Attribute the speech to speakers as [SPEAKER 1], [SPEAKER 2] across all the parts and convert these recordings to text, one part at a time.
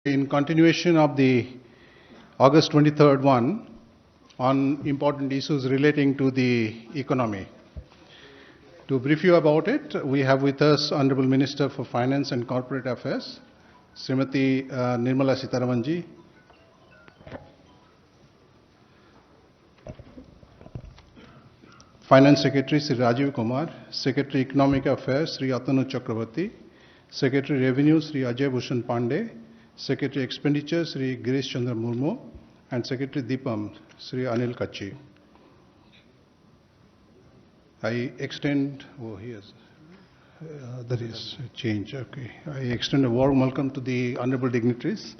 [SPEAKER 1] In continuation of the August 23rd one on important issues relating to the economy. To brief you about it, we have with us Honorable Minister for Finance and Corporate Affairs, Srimati Nirmala Sitharaman ji. Finance Secretary Sri Rajiv Kumar, Secretary Economic Affairs Sri Atanu Chakravarti, Secretary Revenue Sri Ajay Bhushan Pandey, Secretary Expenditure Sri Girish Chandra Murmu, and Secretary Deepam Sri Anil Kachi. I extend, there is a change, okay. I extend a warm welcome to the honorable dignitaries.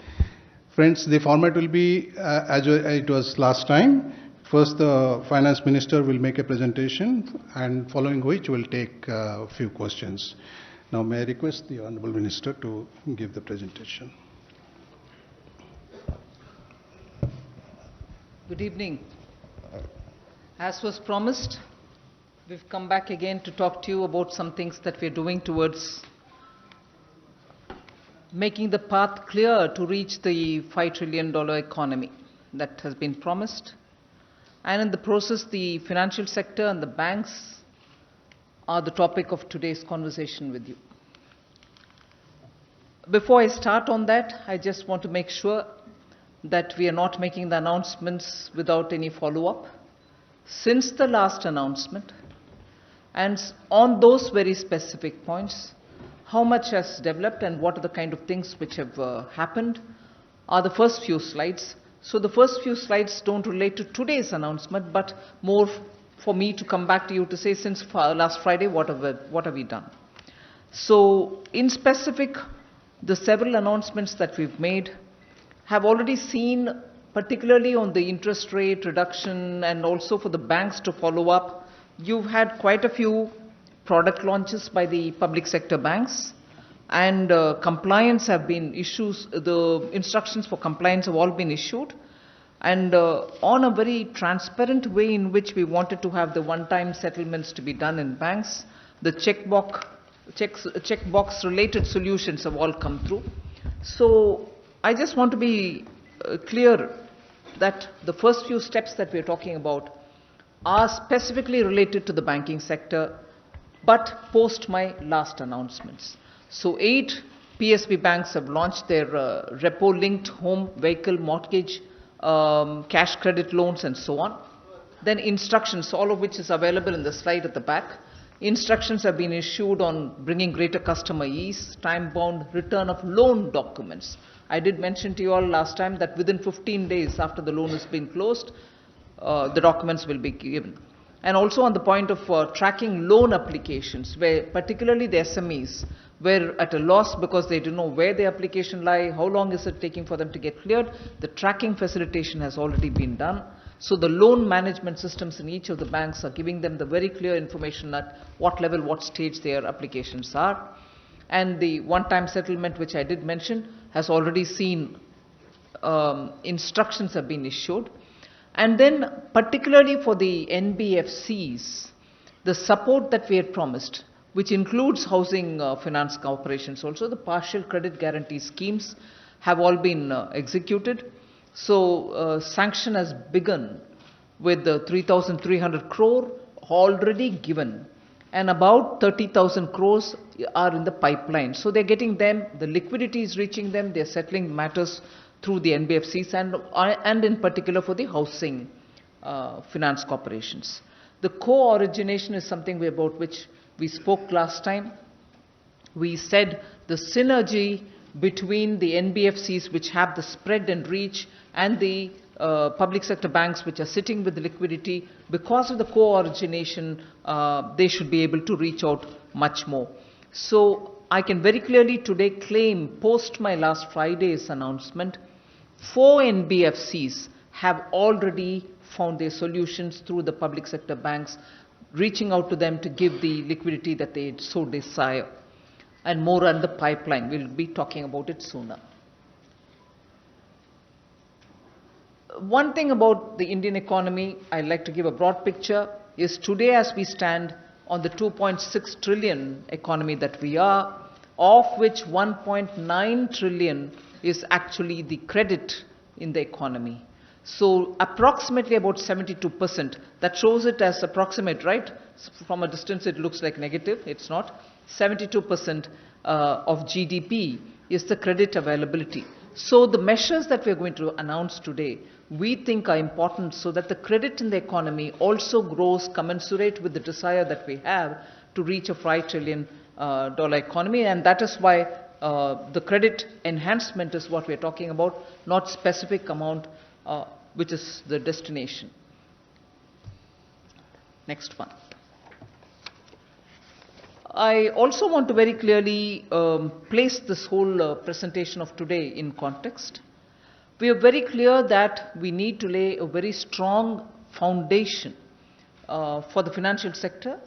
[SPEAKER 1] Friends, the format will be as it was last time. First, the Finance Minister will make a presentation, and following which we'll take a few questions. Now, may I request the Honorable Minister to give the presentation.
[SPEAKER 2] Good evening. As was promised, we've come back again to talk to you about some things that we're doing towards making the path clear to reach the $5 trillion economy that has been promised. And in the process, the financial sector and the banks are the topic of today's conversation with you. Before I start on that, I just want to make sure that we are not making the announcements without any follow-up. Since the last announcement, and on those very specific points, how much has developed and what are the kind of things which have happened are the first few slides. So the first few slides don't relate to today's announcement, but more for me to come back to you to say, since last Friday, what have we done? So in specific, the several announcements that we've made have already seen, particularly on the interest rate reduction and also for the banks to follow up. You've had quite a few product launches by the public sector banks, and compliance have been issues. The instructions for compliance have all been issued, and on a very transparent way in which we wanted to have the one-time settlements to be done in banks. The checkbox related solutions have all come through. So I just want to be clear that the first few steps that we're talking about are specifically related to the banking sector, but post my last announcements. So 8 PSB banks have launched their repo-linked home vehicle mortgage, cash credit loans and so on. Then instructions, all of which is available in the slide at the back. Instructions have been issued on bringing greater customer ease, time-bound return of loan documents. I did mention to you all last time that within 15 days after the loan has been closed, the documents will be given. And also on the point of tracking loan applications, where particularly the SMEs were at a loss because they didn't know where the application lie, how long is it taking for them to get cleared. The tracking facilitation has already been done. So the loan management systems in each of the banks are giving them the very clear information at what level, what stage their applications are. And the one-time settlement, which I did mention, has already seen instructions have been issued. And then particularly for the NBFCs, the support that we had promised, which includes housing finance corporations also, the partial credit guarantee schemes have all been executed. So sanction has begun with the 3,300 crore already given, and about 30,000 crores are in the pipeline. So they're getting them, the liquidity is reaching them, they're settling matters through the NBFCs and in particular for the housing finance corporations. The co-origination is something about which we spoke last time. We said the synergy between the NBFCs, which have the spread and reach, and the public sector banks, which are sitting with the liquidity, because of the co-origination, they should be able to reach out much more. So I can very clearly today claim, post my last Friday's announcement, 4 NBFCs have already found their solutions through the public sector banks, reaching out to them to give the liquidity that they so desire. And more on the pipeline. We'll be talking about it sooner. One thing about the Indian economy, I'd like to give a broad picture, is today as we stand on the 2.6 trillion economy that we are, of which 1.9 trillion is actually the credit in the economy. So approximately about 72%. That shows it as approximate, right? From a distance it looks like negative, it's not. 72% of GDP is the credit availability. So the measures that we're going to announce today, we think are important so that the credit in the economy also grows commensurate with the desire that we have to reach a $5 trillion economy, and that is why the credit enhancement is what we're talking about, not specific amount, which is the destination. Next one. I also want to very clearly place this whole presentation of today in context. We are very clear that we need to lay a very strong foundation for the financial sector,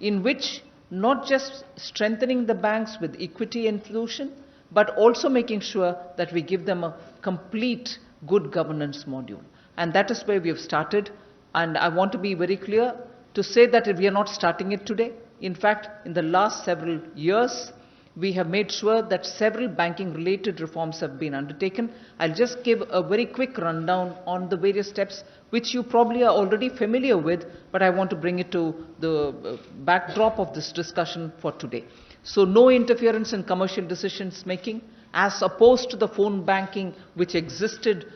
[SPEAKER 2] in which not just strengthening the banks with equity infusion, but also making sure that we give them a complete good governance module. And that is where we have started. And I want to be very clear to say that we are not starting it today. In fact, in the last several years, we have made sure that several banking-related reforms have been undertaken. I'll just give a very quick rundown on the various steps, which you probably are already familiar with, but I want to bring it to the backdrop of this discussion for today. So no interference in commercial decisions making, as opposed to the phone banking which existed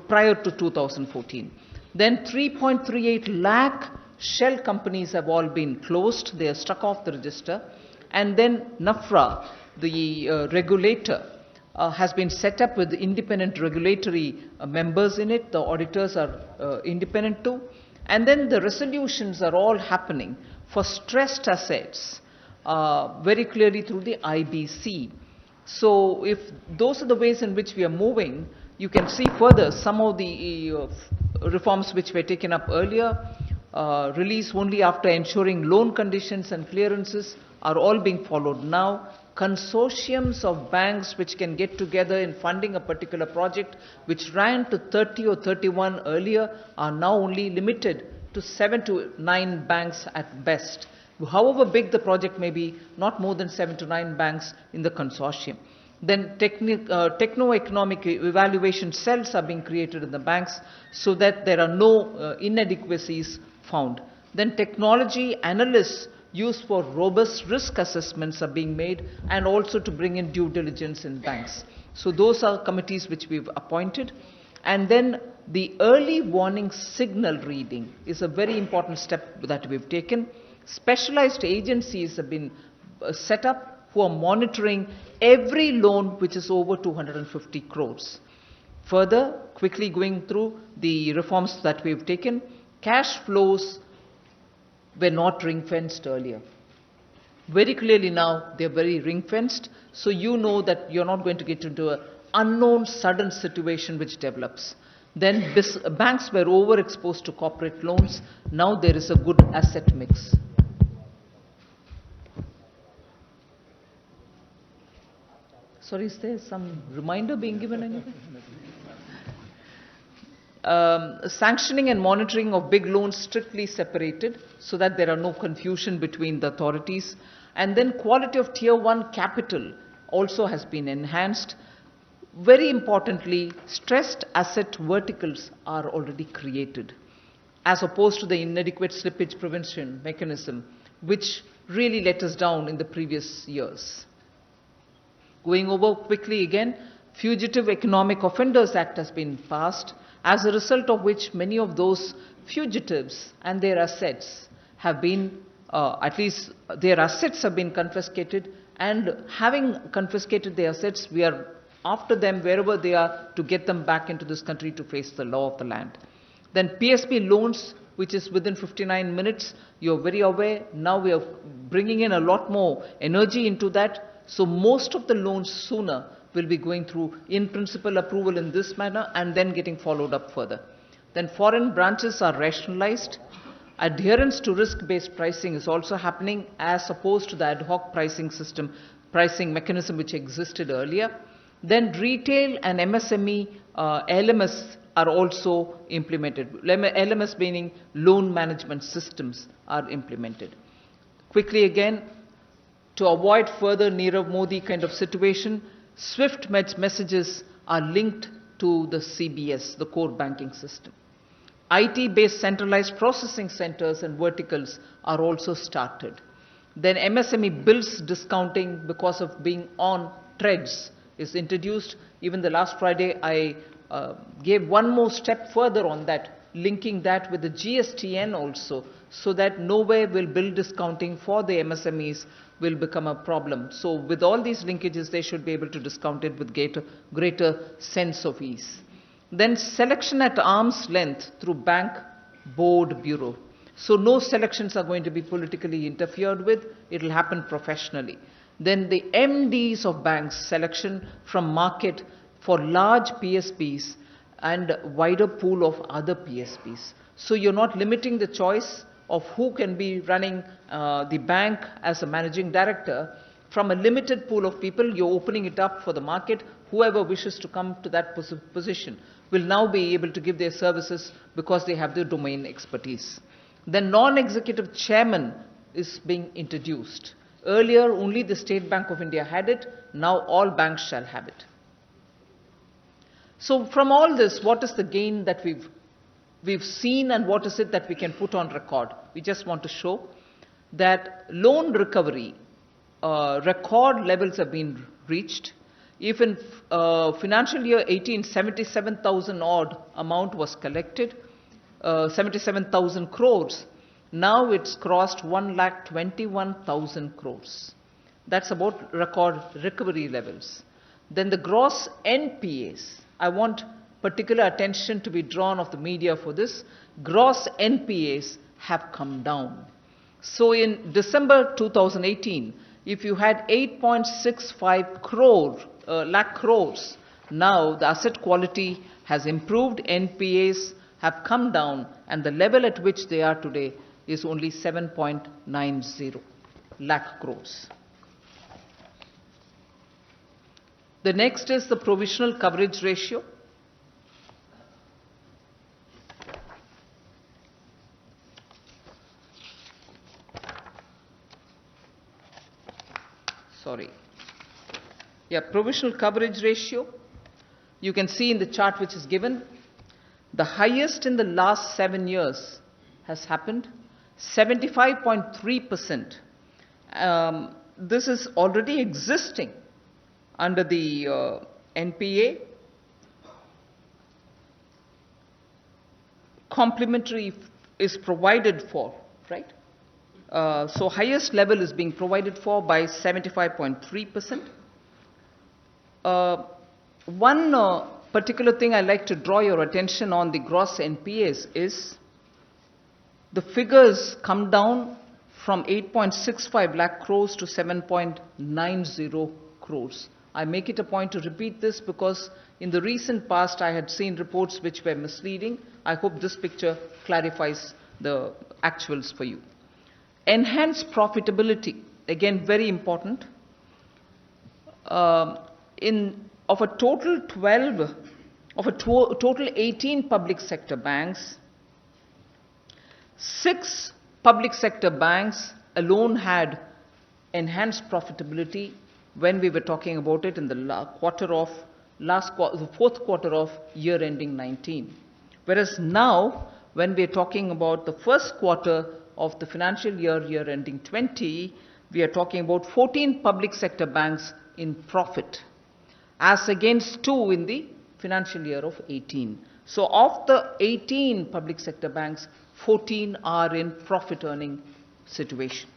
[SPEAKER 2] prior to 2014. Then 3.38 lakh shell companies have all been closed. They are struck off the register. And then NAFRA, the regulator, has been set up with independent regulatory members in it. The auditors are independent too. And then the resolutions are all happening for stressed assets very clearly through the IBC. So if those are the ways in which we are moving, you can see further some of the reforms which were taken up earlier, release only after ensuring loan conditions and clearances are all being followed now. Consortiums of banks which can get together in funding a particular project, which ran to 30 or 31 earlier, are now only limited to 7 to 9 banks at best. However big the project may be, not more than 7 to 9 banks in the consortium. Then techno-economic evaluation cells are being created in the banks so that there are no inadequacies found. Then technology analysts used for robust risk assessments are being made, and also to bring in due diligence in banks. So those are committees which we've appointed. And then the early warning signal reading is a very important step that we've taken. Specialized agencies have been set up who are monitoring every loan which is over 250 crores. Further, quickly going through the reforms that we've taken, cash flows were not ring-fenced earlier. Very clearly now they're very ring-fenced, so you know that you're not going to get into an unknown sudden situation which develops. Then banks were overexposed to corporate loans. Now there is a good asset mix. Sorry, is there some reminder being given anything? Sanctioning and monitoring of big loans strictly separated so that there are no confusion between the authorities. And then quality of tier 1 capital also has been enhanced. Very importantly, stressed asset verticals are already created, as opposed to the inadequate slippage prevention mechanism, which really let us down in the previous years. Going over quickly again, Fugitive Economic Offenders Act has been passed, as a result of which many of those fugitives and their assets have been, at least their assets have been confiscated, and having confiscated their assets, we are after them wherever they are to get them back into this country to face the law of the land. Then PSP loans, which is within 59 minutes, you're very aware, now we are bringing in a lot more energy into that. So most of the loans sooner will be going through in-principle approval in this manner and then getting followed up further. Then foreign branches are rationalized. Adherence to risk-based pricing is also happening, as opposed to the ad hoc pricing mechanism which existed earlier. Then retail and MSME LMS are also implemented. LMS meaning loan management systems are implemented. Quickly again, To avoid further Nirav Modi kind of situation, SWIFT messages are linked to the CBS, the core banking system. IT-based centralized processing centers and verticals are also started. Then MSME bills discounting because of being on threads is introduced. Even the last Friday, I gave one more step further on that, linking that with the GSTN also, so that nowhere will bill discounting for the MSMEs will become a problem. So with all these linkages, they should be able to discount it with greater sense of ease. Then selection at arm's length through bank board bureau. So no selections are going to be politically interfered with. It will happen professionally. Then the MDs of banks selection from market for large PSBs and wider pool of other PSBs. So you're not limiting the choice of who can be running the bank as a managing director. From a limited pool of people, you're opening it up for the market. Whoever wishes to come to that position will now be able to give their services because they have the domain expertise. The non-executive chairman is being introduced. Earlier, only the State Bank of India had it. Now all banks shall have it. So from all this, what is the gain that we've seen, and what is it that we can put on record? We just want to show that loan recovery record levels have been reached. If in financial year 18, 77,000 odd amount was collected, 77,000 crores, now it's crossed 1,21,000 crores. That's about record recovery levels. Then the gross NPAs, I want particular attention to be drawn of the media for this. Gross NPAs have come down. So in December 2018, if you had 8.65 lakh crores, now the asset quality has improved, NPAs have come down, and the level at which they are today is only 7.90 lakh crores. The next is the provisional coverage ratio. Provisional coverage ratio. You can see in the chart which is given, the highest in the last 7 years has happened, 75.3%. This is already existing under the NPA. Complementary is provided for, right? So highest level is being provided for by 75.3%. One particular thing I'd like to draw your attention on the gross NPAs is the figures come down from 8.65 lakh crores to 7.90 crores. I make it a point to repeat this because in the recent past I had seen reports which were misleading. I hope this picture clarifies the actuals for you. Enhanced profitability, again very important. Of a total 18 public sector banks, 6 public sector banks alone had enhanced profitability when we were talking about it in the fourth quarter of year ending 19. Whereas now, when we are talking about the first quarter of the financial year ending 20, we are talking about 14 public sector banks in profit, as against 2 in the financial year of 18. So of the 18 public sector banks, 14 are in profit earning situation.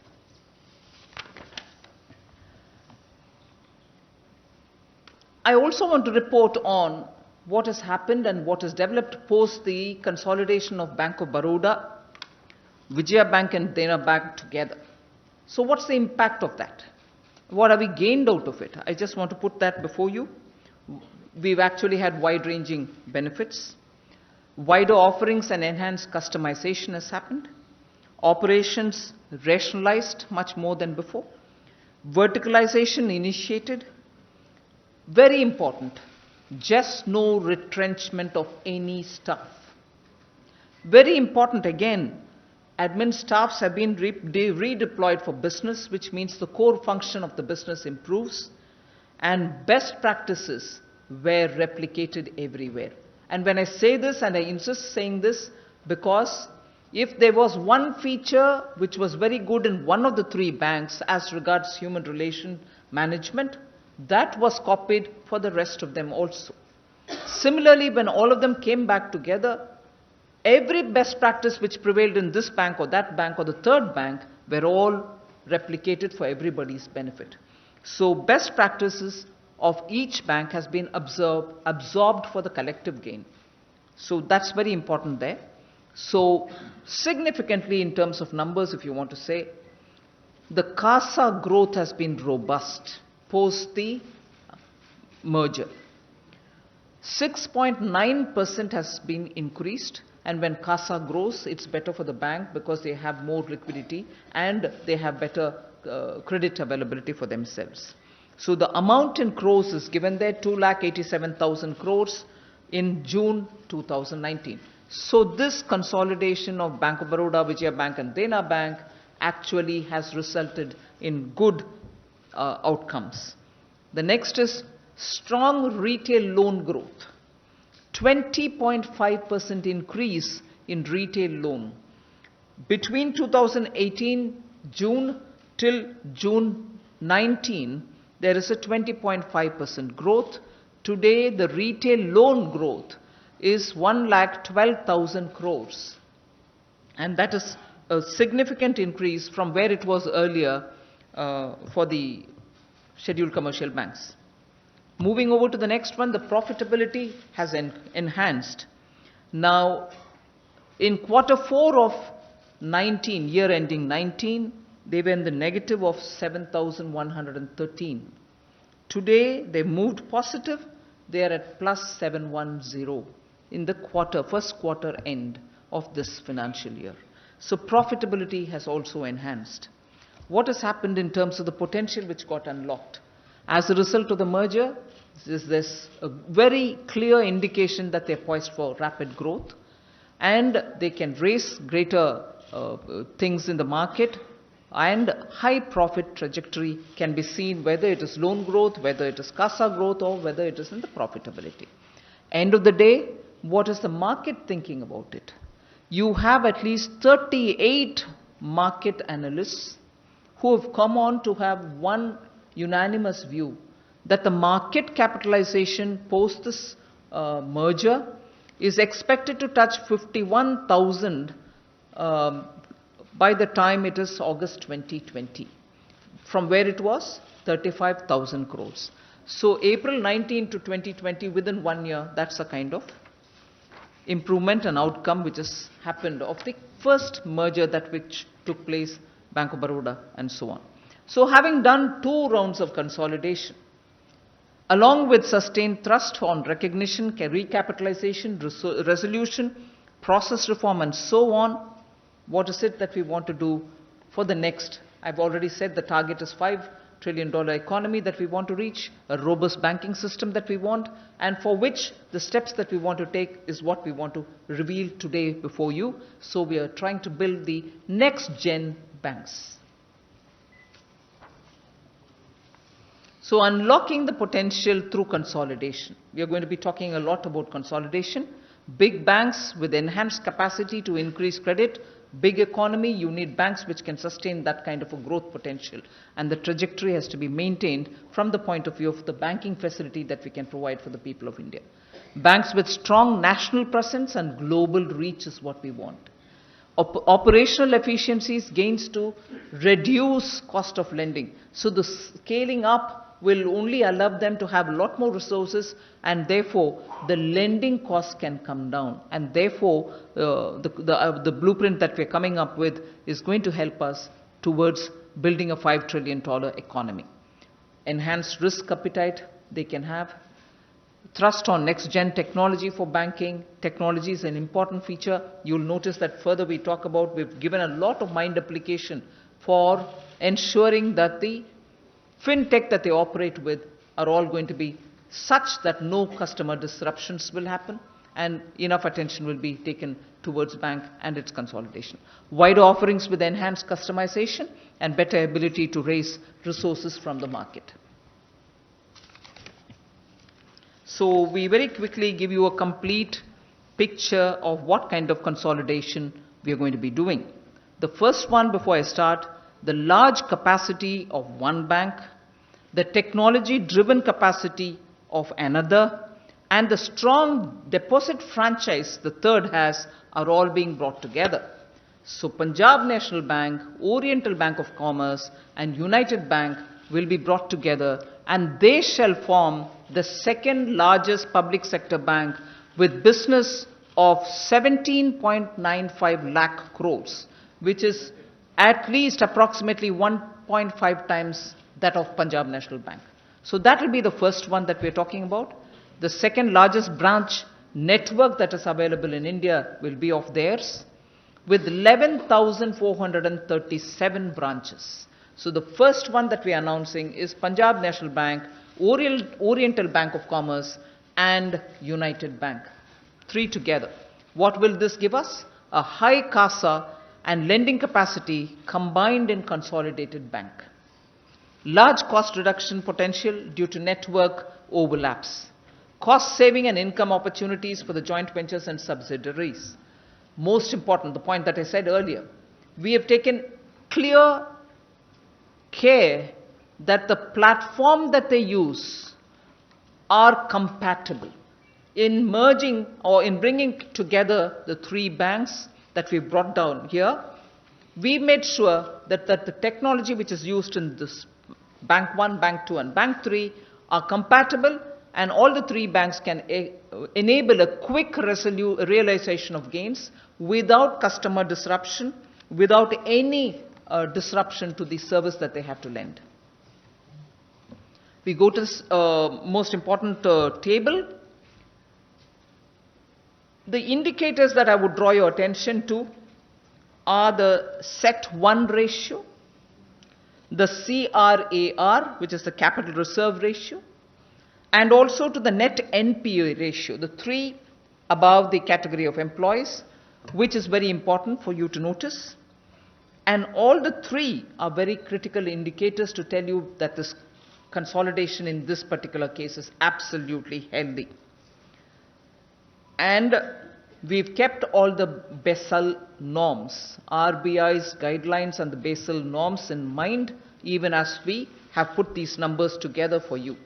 [SPEAKER 2] I also want to report on what has happened and what has developed post the consolidation of Bank of Baroda, Vijaya Bank and Dena Bank together. So what's the impact of that? What have we gained out of it? I just want to put that before you. We've actually had wide-ranging benefits. Wider offerings and enhanced customization has happened. Operations rationalized much more than before. Verticalization initiated. Very important, just no retrenchment of any staff. Very important again, Admin staffs have been redeployed for business, which means the core function of the business improves, and best practices were replicated everywhere. And when I say this, and I insist saying this, because if there was one feature which was very good in one of the three banks as regards human relation management, that was copied for the rest of them also. Similarly, when all of them came back together, every best practice which prevailed in this bank or that bank or the third bank were all replicated for everybody's benefit. So best practices of each bank has been absorbed for the collective gain. So that's very important there. So significantly in terms of numbers, if you want to say, the CASA growth has been robust post the merger. 6.9% has been increased, and when CASA grows, it's better for the bank because they have more liquidity and they have better credit availability for themselves. So the amount in crores is given there, 2,87,000 crores in June 2019. So this consolidation of Bank of Baroda, Vijaya Bank and Dena Bank actually has resulted in good outcomes. The next is strong retail loan growth. 20.5% increase in retail loan. Between 2018 June till June 19, there is a 20.5% growth. Today, the retail loan growth is 1,12,000 crores. And that is a significant increase from where it was earlier for the scheduled commercial banks. Moving over to the next one, the profitability has enhanced. Now, in quarter 4 of 19, year ending 19, they were in the negative of 7,113. Today, they moved positive. They are at plus 710 in the first quarter end of this financial year. So profitability has also enhanced. What has happened in terms of the potential which got unlocked? As a result of the merger, there's a very clear indication that they're poised for rapid growth and they can raise greater things in the market, and high profit trajectory can be seen whether it is loan growth, whether it is CASA growth, or whether it is in the profitability. End of the day, what is the market thinking about it? You have at least 38 market analysts who have come on to have one unanimous view that the market capitalization post this merger is expected to touch 51,000 by the time it is August 2020, from where it was 35,000 crores. So April 19 to 2020, within 1 year, that's a kind of improvement and outcome which has happened of the first merger which took place, Bank of Baroda and so on. So having done 2 rounds of consolidation, along with sustained thrust on recognition, recapitalization, resolution, process reform and so on, what is it that we want to do for the next? I've already said the target is $5 trillion economy that we want to reach, a robust banking system that we want, and for which the steps that we want to take is what we want to reveal today before you. So we are trying to build the next gen banks. So unlocking the potential through consolidation. We are going to be talking a lot about consolidation. Big banks with enhanced capacity to increase credit. Big economy, you need banks which can sustain that kind of a growth potential. And the trajectory has to be maintained from the point of view of the banking facility that we can provide for the people of India. Banks with strong national presence and global reach is what we want. Operational efficiencies, gains to reduce cost of lending. So the scaling up will only allow them to have a lot more resources, and therefore the lending costs can come down, and therefore the blueprint that we're coming up with is going to help us towards building a $5 trillion economy. Enhanced risk appetite they can have. Thrust on next-gen technology for banking. Technology is an important feature. You'll notice that further we talk about, we've given a lot of mind application for ensuring that the fintech that they operate with are all going to be such that no customer disruptions will happen, and enough attention will be taken towards bank and its consolidation. Wider offerings with enhanced customization and better ability to raise resources from the market. So we very quickly give you a complete picture of what kind of consolidation we are going to be doing. The first one, before I start, the large capacity of one bank, the technology-driven capacity of another, and the strong deposit franchise the third has, are all being brought together. So Punjab National Bank, Oriental Bank of Commerce, and United Bank will be brought together, and they shall form the second largest public sector bank with business of 17.95 lakh crores, which is at least approximately 1.5 times that of Punjab National Bank. So that will be the first one that we are talking about. The second largest branch network that is available in India will be of theirs, with 11,437 branches. So the first one that we are announcing is Punjab National Bank, Oriental Bank of Commerce, and United Bank. Three together. What will this give us? A high CASA and lending capacity combined in consolidated bank. Large cost reduction potential due to network overlaps. Cost saving and income opportunities for the joint ventures and subsidiaries. Most important, the point that I said earlier, we have taken clear care that the platform that they use are compatible. In merging or in bringing together the three banks that we've brought down here, we made sure that the technology which is used in this Bank 1, Bank 2 and Bank 3 are compatible, and all the three banks can enable a quick realization of gains without customer disruption, without any disruption to the service that they have to lend. We go to this most important table. The indicators that I would draw your attention to are the CET1 ratio, the CRAR, which is the capital reserve ratio, and also to the net NPA ratio, the three above the category of employees, which is very important for you to notice. And all the three are very critical indicators to tell you that this consolidation in this particular case is absolutely healthy. And we've kept all the Basel norms, RBI's guidelines and the Basel norms in mind, even as we have put these numbers together for you.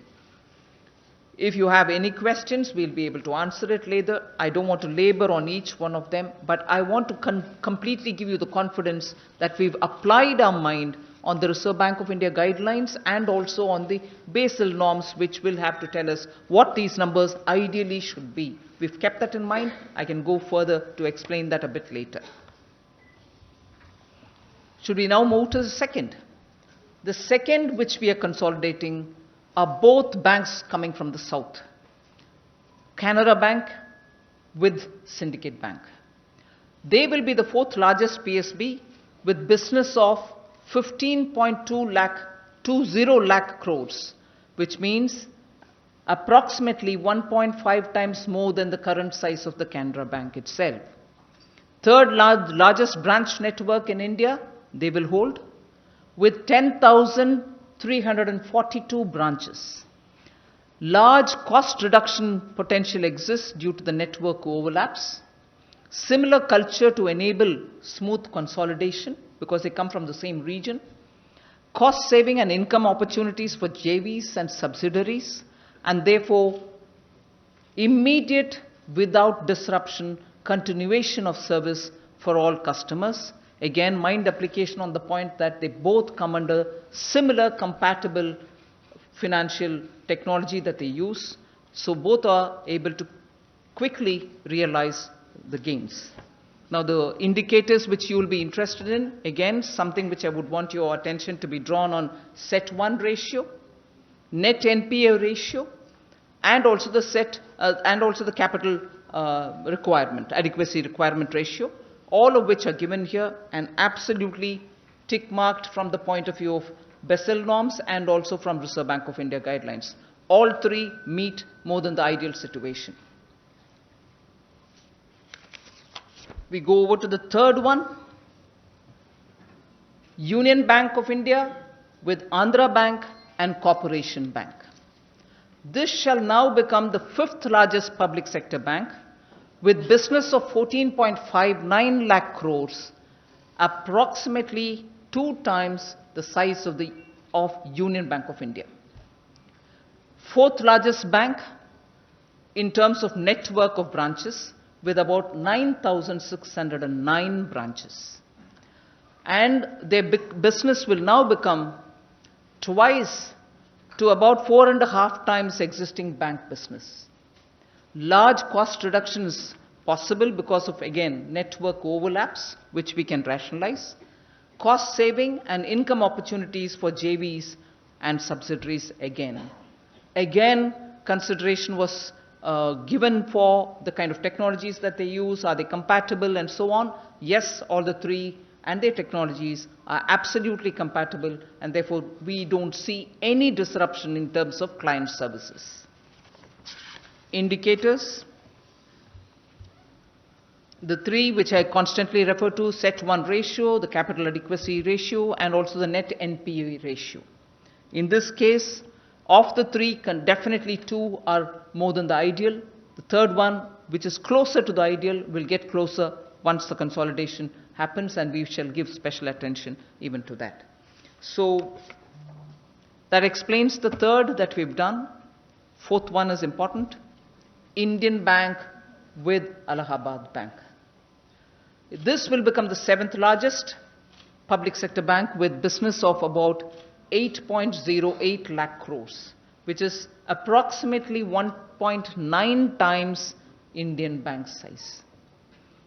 [SPEAKER 2] If you have any questions, we'll be able to answer it later. I don't want to labor on each one of them, but I want to completely give you the confidence that we've applied our mind on the Reserve Bank of India guidelines and also on the Basel norms, which will have to tell us what these numbers ideally should be. We've kept that in mind. I can go further to explain that a bit later. Should we now move to the second? The second which we are consolidating are both banks coming from the south. Canara Bank with Syndicate Bank. They will be the fourth largest PSB with business of 15.20 lakh crores, which means approximately 1.5 times more than the current size of the Canara Bank itself. Third largest branch network in India, they will hold, with 10,342 branches. Large cost reduction potential exists due to the network overlaps. Similar culture to enable smooth consolidation because they come from the same region. Cost saving and income opportunities for JVs and subsidiaries, and therefore immediate, without disruption, continuation of service for all customers. Again, mind application on the point that they both come under similar compatible financial technology that they use. So both are able to quickly realize the gains. Now the indicators which you will be interested in, again, something which I would want your attention to be drawn on: CET1 ratio, net NPA ratio, and also the capital requirement, adequacy requirement ratio, all of which are given here and absolutely tick marked from the point of view of Basel norms and also from Reserve Bank of India guidelines. All three meet more than the ideal situation. We go over to the third one, Union Bank of India with Andhra Bank and Corporation Bank. This shall now become the fifth largest public sector bank with business of 14.59 lakh crores, approximately 2 times the size of Union Bank of India. Fourth largest bank in terms of network of branches with about 9,609 branches. And their business will now become twice to about 4.5 times existing bank business. Large cost reduction is possible because of, again, network overlaps, which we can rationalize, cost saving and income opportunities for JVs and subsidiaries again. Again, consideration was given for the kind of technologies that they use, are they compatible and so on. Yes, all the three and their technologies are absolutely compatible, and therefore we don't see any disruption in terms of client services. Indicators. The three which I constantly refer to, CET1 ratio, the capital adequacy ratio, and also the net NPA ratio. In this case, of the three, definitely two are more than the ideal. The third one, which is closer to the ideal, will get closer once the consolidation happens, and we shall give special attention even to that. So that explains the third that we've done. Fourth one is important. Indian Bank with Allahabad Bank. This will become the seventh largest public sector bank with business of about 8.08 lakh crores, which is approximately 1.9 times Indian Bank size.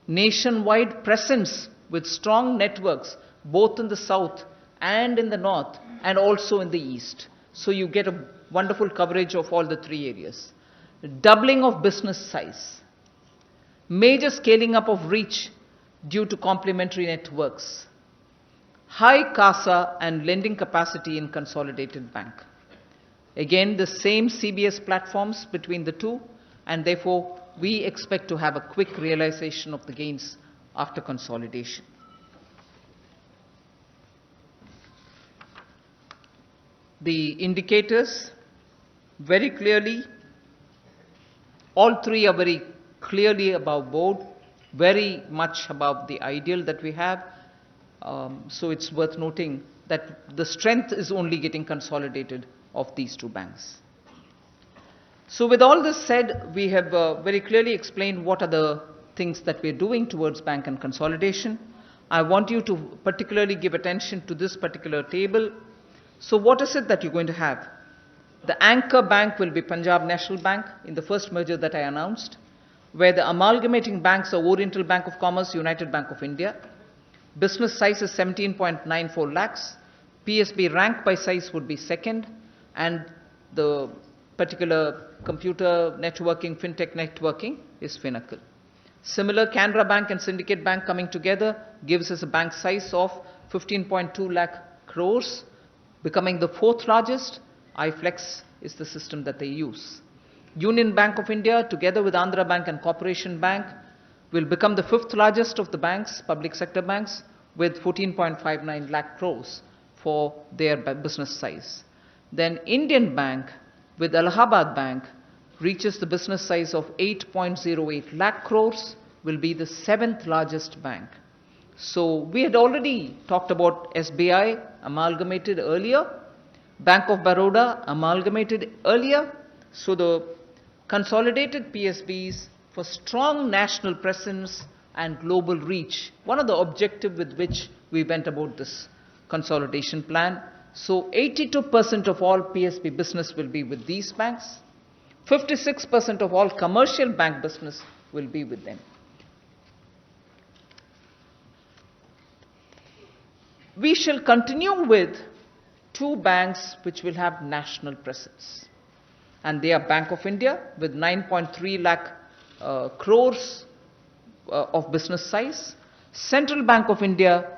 [SPEAKER 2] Nationwide presence with strong networks both in the south and in the north and also in the east. So you get a wonderful coverage of all the three areas. Doubling of business size. Major scaling up of reach due to complementary networks. High CASA and lending capacity in consolidated bank. Again, the same CBS platforms between the two, and therefore we expect to have a quick realization of the gains after consolidation. The indicators, very clearly, all three are very clearly above board, very much above the ideal that we have. So it's worth noting that the strength is only getting consolidated of these two banks. So with all this said, we have very clearly explained what are the things that we're doing towards bank and consolidation. I want you to particularly give attention to this particular table. So what is it that you're going to have? The anchor bank will be Punjab National Bank in the first merger that I announced, where the amalgamating banks are Oriental Bank of Commerce, United Bank of India. Business size is 17.94 lakhs. PSB rank by size would be second, and the particular computer networking, fintech networking is Finacle. Similar, Canara Bank and Syndicate Bank coming together gives us a bank size of 15.2 lakh crores, becoming the fourth largest. iFlex is the system that they use. Union Bank of India, together with Andhra Bank and Corporation Bank, will become the fifth largest of the banks, public sector banks, with 14.59 lakh crores for their business size. Then Indian Bank with Allahabad Bank reaches the business size of 8.08 lakh crores, will be the seventh largest bank. So we had already talked about SBI amalgamated earlier, Bank of Baroda amalgamated earlier. So the consolidated PSBs for strong national presence and global reach, one of the objectives with which we went about this consolidation plan. So 82% of all PSB business will be with these banks. 56% of all commercial bank business will be with them. We shall continue with two banks which will have national presence. And they are Bank of India with 9.3 lakh crores of business size. Central Bank of India,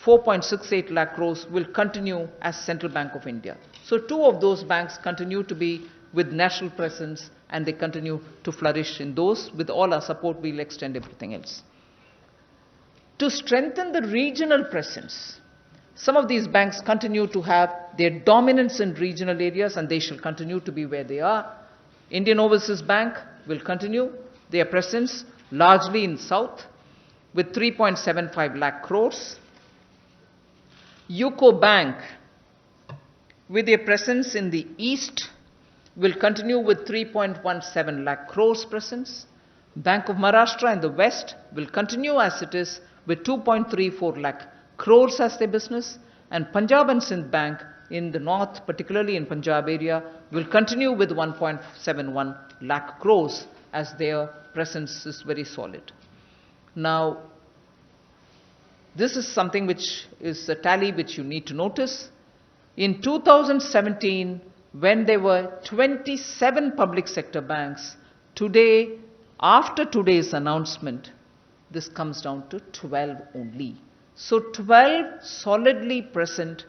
[SPEAKER 2] 4.68 lakh crores, will continue as Central Bank of India. So two of those banks continue to be with national presence, and they continue to flourish in those. With all our support, we'll extend everything else. To strengthen the regional presence, some of these banks continue to have their dominance in regional areas, and they shall continue to be where they are. Indian Overseas Bank will continue their presence largely in South with 3.75 lakh crores. UCO Bank, with their presence in the East, will continue with 3.17 lakh crores presence. Bank of Maharashtra in the West will continue as it is with 2.34 lakh crores as their business, and Punjab and Sindh Bank in the north, particularly in Punjab area, will continue with 1.71 lakh crores as their presence is very solid. Now, this is something which is a tally which you need to notice. In 2017, when there were 27 public sector banks, today, after today's announcement, this comes down to 12 only. So 12 solidly present,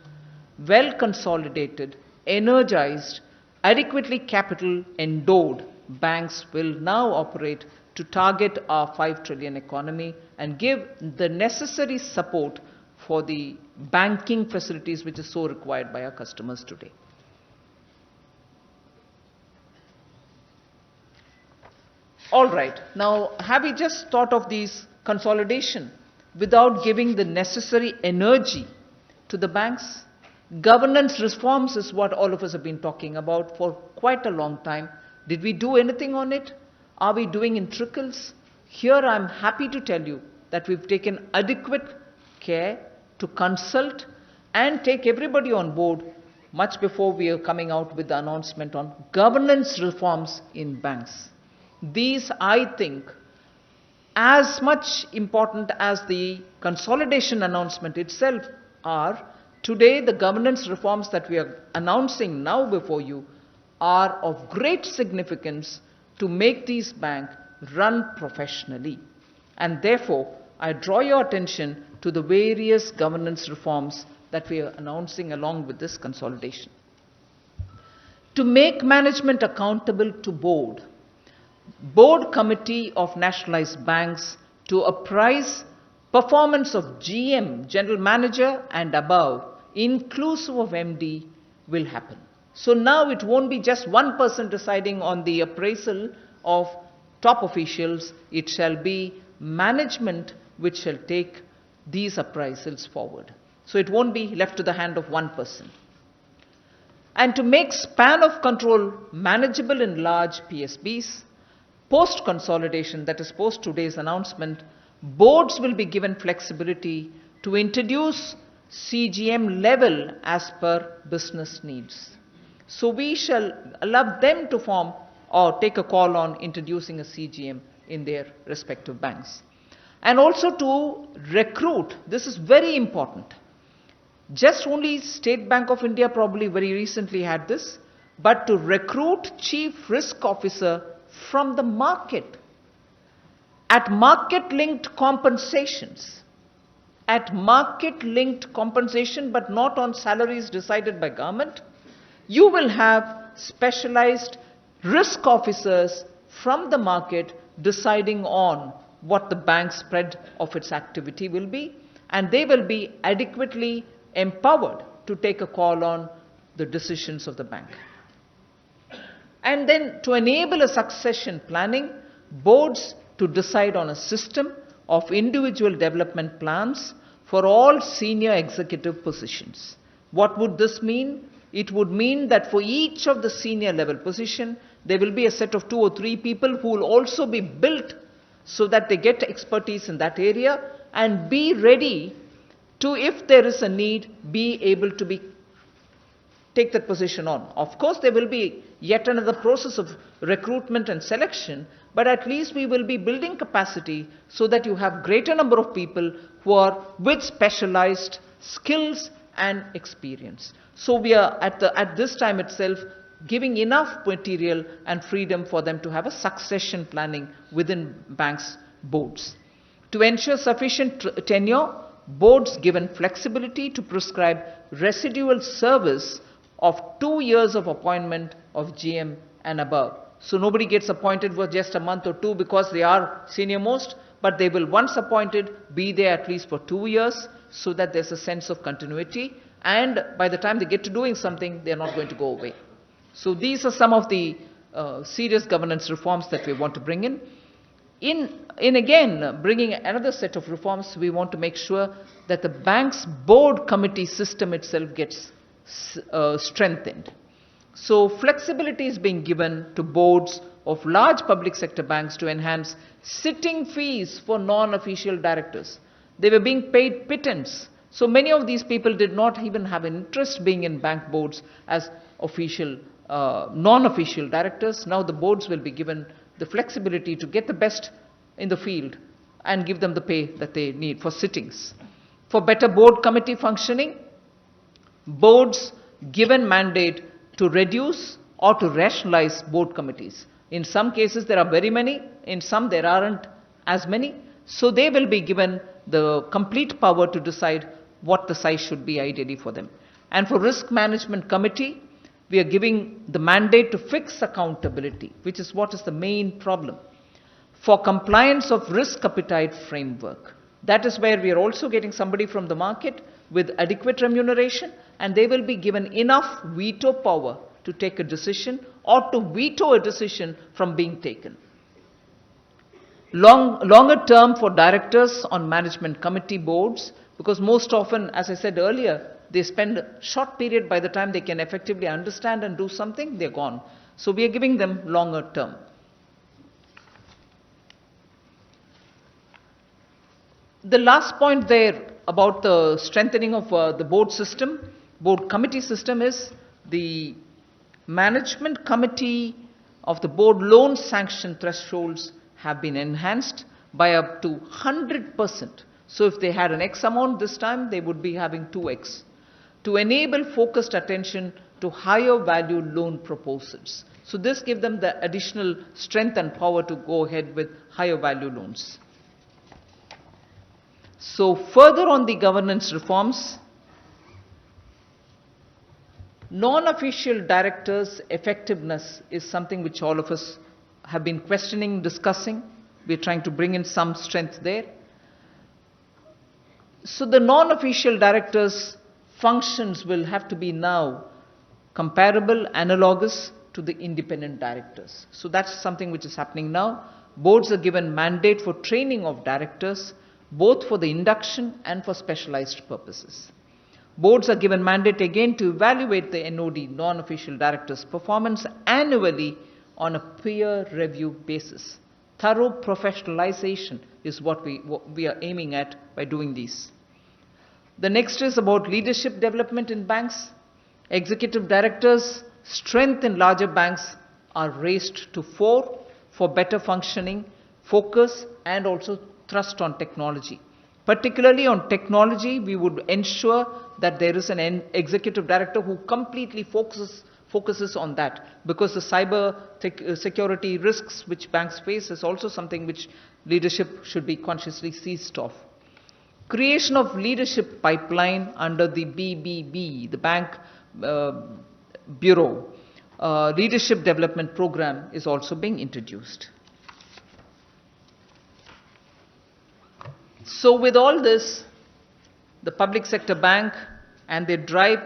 [SPEAKER 2] well consolidated, energized, adequately capital endowed banks will now operate to target our 5 trillion economy and give the necessary support for the banking facilities which is so required by our customers today. All right, now have we just thought of these consolidation without giving the necessary energy to the banks? Governance reforms is what all of us have been talking about for quite a long time. Did we do anything on it? Are we doing in trickles? Here I'm happy to tell you that we've taken adequate care to consult and take everybody on board much before we are coming out with the announcement on governance reforms in banks. These, I think, as much important as the consolidation announcement itself are, today the governance reforms that we are announcing now before you are of great significance to make these banks run professionally. And therefore, I draw your attention to the various governance reforms that we are announcing along with this consolidation. To make management accountable to board committee of nationalized banks to apprise performance of GM, general manager and above, inclusive of MD, will happen. So now it won't be just one person deciding on the appraisal of top officials, it shall be management which shall take these appraisals forward. So it won't be left to the hand of one person. And to make span of control manageable in large PSBs, post-consolidation, that is post today's announcement, boards will be given flexibility to introduce CGM level as per business needs. So we shall allow them to form or take a call on introducing a CGM in their respective banks. And also to recruit, this is very important. Just only State Bank of India probably very recently had this, but to recruit Chief Risk Officer from the market at market-linked compensations. At market-linked compensation, but not on salaries decided by government. You will have specialized risk officers from the market deciding on what the bank spread of its activity will be, and they will be adequately empowered to take a call on the decisions of the bank. And then to enable a succession planning, boards to decide on a system of individual development plans for all senior executive positions. What would this mean? It would mean that for each of the senior level position, there will be a set of 2 or 3 people who will also be built so that they get expertise in that area and be ready to, if there is a need, be able to take that position on. Of course, there will be yet another process of recruitment and selection, but at least we will be building capacity so that you have greater number of people who are with specialized skills and experience. So we are at this time itself giving enough material and freedom for them to have a succession planning within banks' boards. To ensure sufficient tenure, boards given flexibility to prescribe residual service of 2 years of appointment of GM and above. So nobody gets appointed for just a month or 2 because they are senior most, but they will, once appointed, be there at least for 2 years, so that there's a sense of continuity, and by the time they get to doing something, they're not going to go away. So these are some of the serious governance reforms that we want to bring in. In again, bringing another set of reforms, we want to make sure that the bank's board committee system itself gets strengthened. So flexibility is being given to boards of large public sector banks to enhance sitting fees for non-official directors. They were being paid pittance. So many of these people did not even have an interest being in bank boards as official, non-official directors. Now the boards will be given the flexibility to get the best in the field and give them the pay that they need for sittings. For better board committee functioning, boards given mandate to reduce or to rationalize board committees. In some cases there are very many, in some there aren't as many. So they will be given the complete power to decide what the size should be ideally for them. And for risk management committee, we are giving the mandate to fix accountability, which is what is the main problem. For compliance of risk appetite framework, that is where we are also getting somebody from the market with adequate remuneration, and they will be given enough veto power to take a decision or to veto a decision from being taken. Longer term for directors on management committee boards, because most often, as I said earlier, they spend a short period. By the time they can effectively understand and do something, they're gone. So we are giving them longer term. The last point there about the strengthening of the board system, board committee system, is the management committee of the board loan sanction thresholds have been enhanced by up to 100%. So if they had an X amount this time, they would be having 2X, to enable focused attention to higher value loan proposals. So this gives them the additional strength and power to go ahead with higher value loans. So further on the governance reforms, non-official directors' effectiveness is something which all of us have been questioning, discussing. We're trying to bring in some strength there. So the non-official directors' functions will have to be now comparable, analogous to the independent directors. So that's something which is happening now. Boards are given mandate for training of directors, both for the induction and for specialized purposes. Boards are given mandate again to evaluate the NOD, non-official directors' performance annually on a peer review basis. Thorough professionalization is what we are aiming at by doing these. The next is about leadership development in banks. Executive directors' strength in larger banks are raised to 4 for better functioning, focus, and also thrust on technology. Particularly on technology, we would ensure that there is an executive director who completely focuses on that, because the cyber security risks which banks face is also something which leadership should be consciously seized of. Creation of leadership pipeline under the BBB, the Bank Bureau Leadership Development Program, is also being introduced. So with all this, the public sector bank and their drive,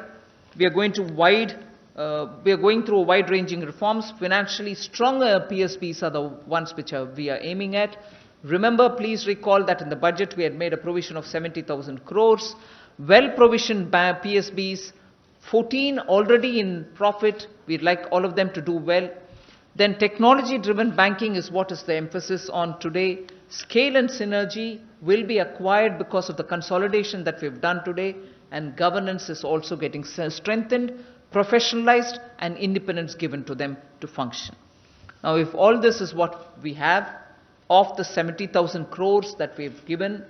[SPEAKER 2] we are going through wide-ranging reforms. Financially stronger PSBs are the ones which we are aiming at. Remember, please recall that in the budget we had made a provision of 70,000 crores. Well-provisioned PSBs, 14 already in profit. We'd like all of them to do well. Then technology-driven banking is what is the emphasis on today. Scale and synergy will be acquired because of the consolidation that we've done today, and governance is also getting strengthened, professionalized, and independence given to them to function. Now, if all this is what we have, of the 70,000 crores that we've given,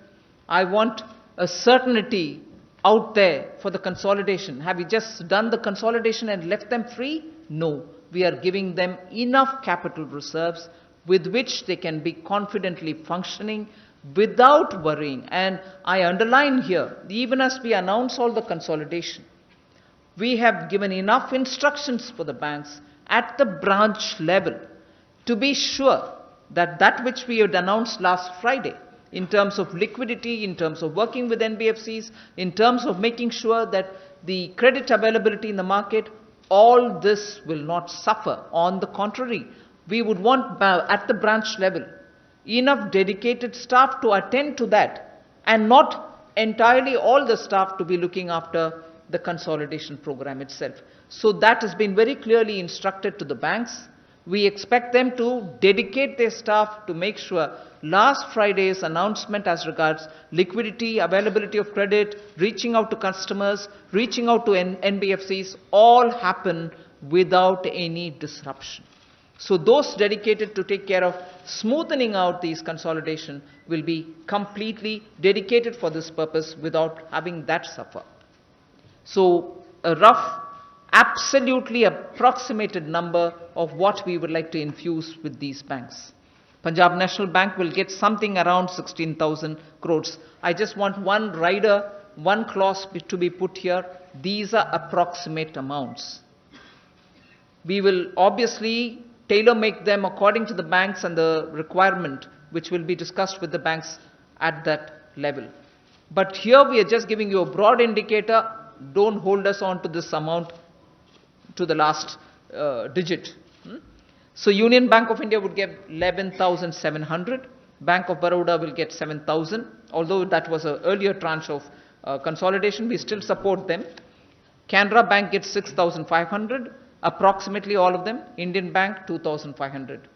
[SPEAKER 2] I want a certainty out there for the consolidation. Have we just done the consolidation and left them free? No. We are giving them enough capital reserves with which they can be confidently functioning without worrying. And I underline here, even as we announce all the consolidation, we have given enough instructions for the banks at the branch level to be sure that that which we had announced last Friday, in terms of liquidity, in terms of working with NBFCs, in terms of making sure that the credit availability in the market, all this will not suffer. On the contrary, we would want at the branch level enough dedicated staff to attend to that, and not entirely all the staff to be looking after the consolidation program itself. So that has been very clearly instructed to the banks. We expect them to dedicate their staff to make sure last Friday's announcement as regards liquidity, availability of credit, reaching out to customers, reaching out to NBFCs, all happen without any disruption. So those dedicated to take care of smoothing out these consolidation will be completely dedicated for this purpose without having that suffer. So a rough, absolutely approximated number of what we would like to infuse with these banks. Punjab National Bank will get something around 16,000 crores. I just want one rider, one clause to be put here. These are approximate amounts. We will obviously tailor-make them according to the banks and the requirement, which will be discussed with the banks at that level. But here we are just giving you a broad indicator. Don't hold us on to this amount to the last digit. So Union Bank of India would get 11,700. Bank of Baroda will get 7,000. Although that was an earlier tranche of consolidation, we still support them. Canara Bank gets 6,500. Approximately all of them. Indian Bank 2,500.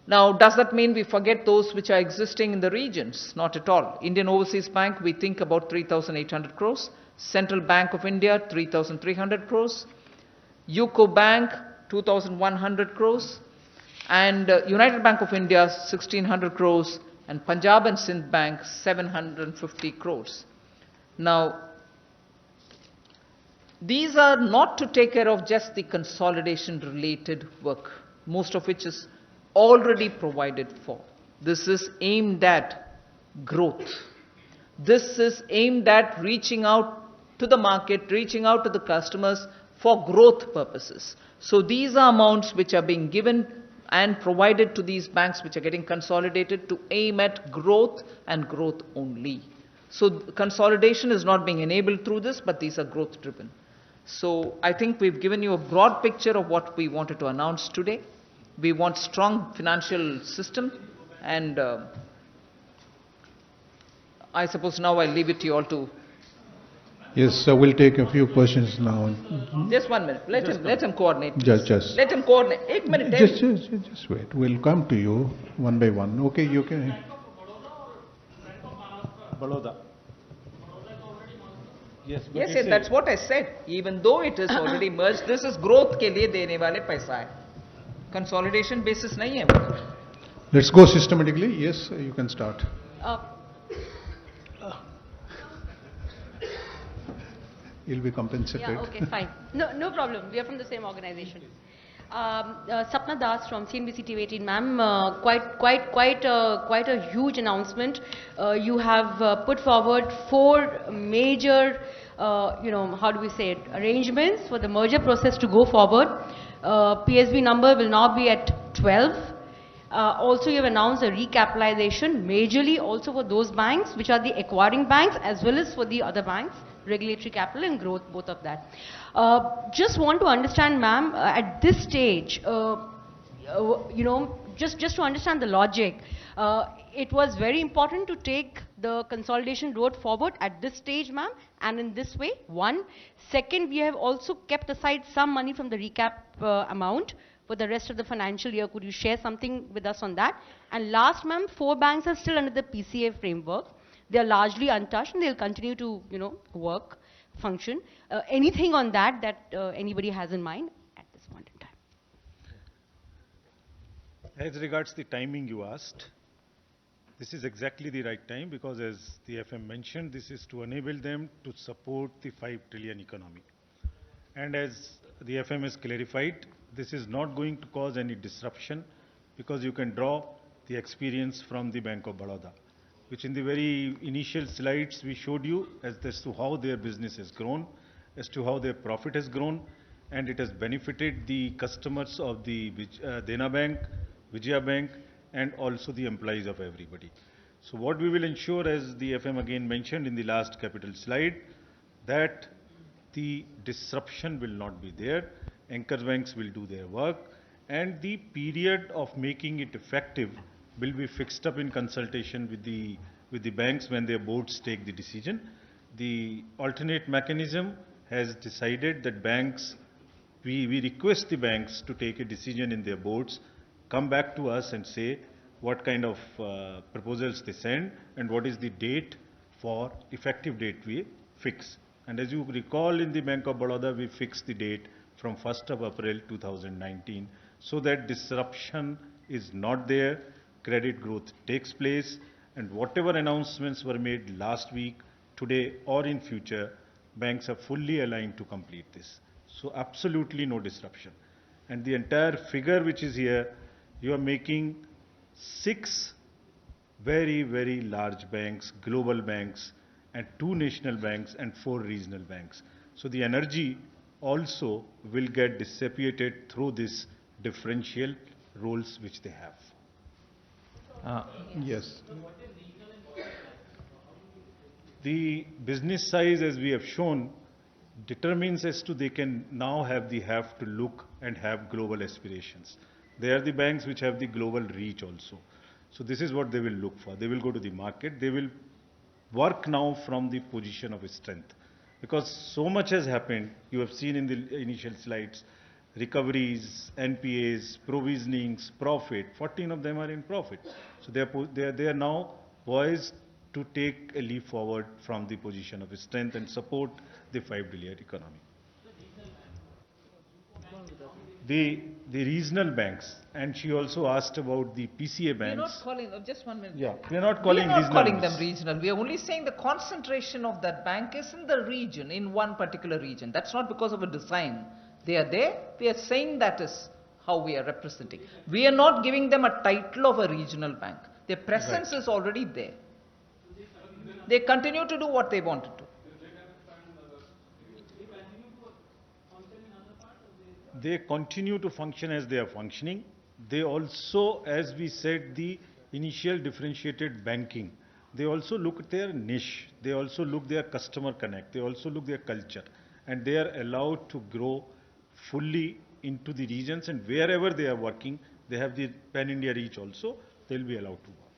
[SPEAKER 2] Now, does that mean we forget those which are existing in the regions? Not at all. Indian Overseas Bank, we think about 3,800 crores. Central Bank of India, 3,300 crores. UCO Bank, 2,100 crores. And United Bank of India, 1,600 crores. And Punjab and Sindh Bank, 750 crores. Now, these are not to take care of just the consolidation related work, most of which is already provided for. This is aimed at growth. This is aimed at reaching out to the market, reaching out to the customers for growth purposes. So these are amounts which are being given and provided to these banks which are getting consolidated to aim at growth and growth only. So consolidation is not being enabled through this, but these are growth driven. So I think we've given you a broad picture of what we wanted to announce today. We want strong financial system, and I suppose now I'll leave it to you all to.
[SPEAKER 1] Yes, so we'll take a few questions now.
[SPEAKER 2] Just 1 minute. Let him coordinate.
[SPEAKER 1] Just.
[SPEAKER 2] Let him coordinate. 1 minute.
[SPEAKER 1] Just wait. We'll come to you one by one. Okay, you can.
[SPEAKER 3] Baroda. Yes,
[SPEAKER 2] that's what I said. Even though it is already merged, this is growth के लिए देने वाले पैसा है. Consolidation basis नहीं है.
[SPEAKER 1] Let's go systematically. Yes, you can start. You'll be compensated.
[SPEAKER 4] Yeah, okay, fine. No problem. We are from the same organization. Sapna Das from CNBC TV18, ma'am. Quite a huge announcement. You have put forward 4 major, how do we say it, arrangements for the merger process to go forward. PSB number will now be at 12. Also, you have announced a recapitalization, majorly also for those banks which are the acquiring banks as well as for the other banks, regulatory capital and growth, both of that. Just want to understand, ma'am, at this stage, just to understand the logic, it was very important to take the consolidation road forward at this stage, ma'am, and in this way, one. Second, we have also kept aside some money from the recap amount for the rest of the financial year. Could you share something with us on that? And last, ma'am, 4 banks are still under the PCA framework. They are largely untouched and they'll continue to, work, function. Anything on that anybody has in mind at this point in time?
[SPEAKER 3] As regards the timing you asked, this is exactly the right time because as the FM mentioned, this is to enable them to support the 5 trillion economy. And as the FM has clarified, this is not going to cause any disruption because you can draw the experience from the Bank of Baroda, which in the very initial slides we showed you as to how their business has grown, as to how their profit has grown, and it has benefited the customers of the Dena Bank, Vijaya Bank, and also the employees of everybody. So what we will ensure, as the FM again mentioned in the last capital slide, that the disruption will not be there, anchor banks will do their work, and the period of making it effective will be fixed up in consultation with the banks when their boards take the decision. The alternate mechanism has decided that banks, we request the banks to take a decision in their boards, come back to us and say what kind of proposals they send and what is the date for effective date we fix. And as you recall, in the Bank of Baroda, we fixed the date from 1st of April 2019 so that disruption is not there, credit growth takes place, and whatever announcements were made last week, today or in future, banks are fully aligned to complete this. So absolutely no disruption. And the entire figure which is here, you are making 6 very, very large banks, global banks, and 2 national banks and 4 regional banks. So the energy also will get dissipated through this differential roles which they have.
[SPEAKER 1] Yes.
[SPEAKER 3] The business size, as we have shown, determines as to they can now have to look and have global aspirations. They are the banks which have the global reach also. So this is what they will look for. They will go to the market. They will work now from the position of strength. Because so much has happened, you have seen in the initial slides, recoveries, NPAs, provisionings, profit, 14 of them are in profit. So they are now poised to take a leap forward from the position of strength and support the 5 trillion economy. The regional banks, and she also asked about the PCA banks.
[SPEAKER 2] We are not calling them, just 1 minute.
[SPEAKER 3] Yeah, we are not calling
[SPEAKER 2] them regional. We are only saying the concentration of that bank is in the region, in one particular region. That's not because of a design. They are there. We are saying that is how we are representing. We are not giving them a title of a regional bank. Their presence is already there. They continue to do what they want to do.
[SPEAKER 3] They continue to function as they are functioning. They also, as we said, the initial differentiated banking, they also look at their niche. They also look their customer connect. They also look their culture. And they are allowed to grow fully into the regions, and wherever they are working, they have the pan-India reach also, they will be allowed to work.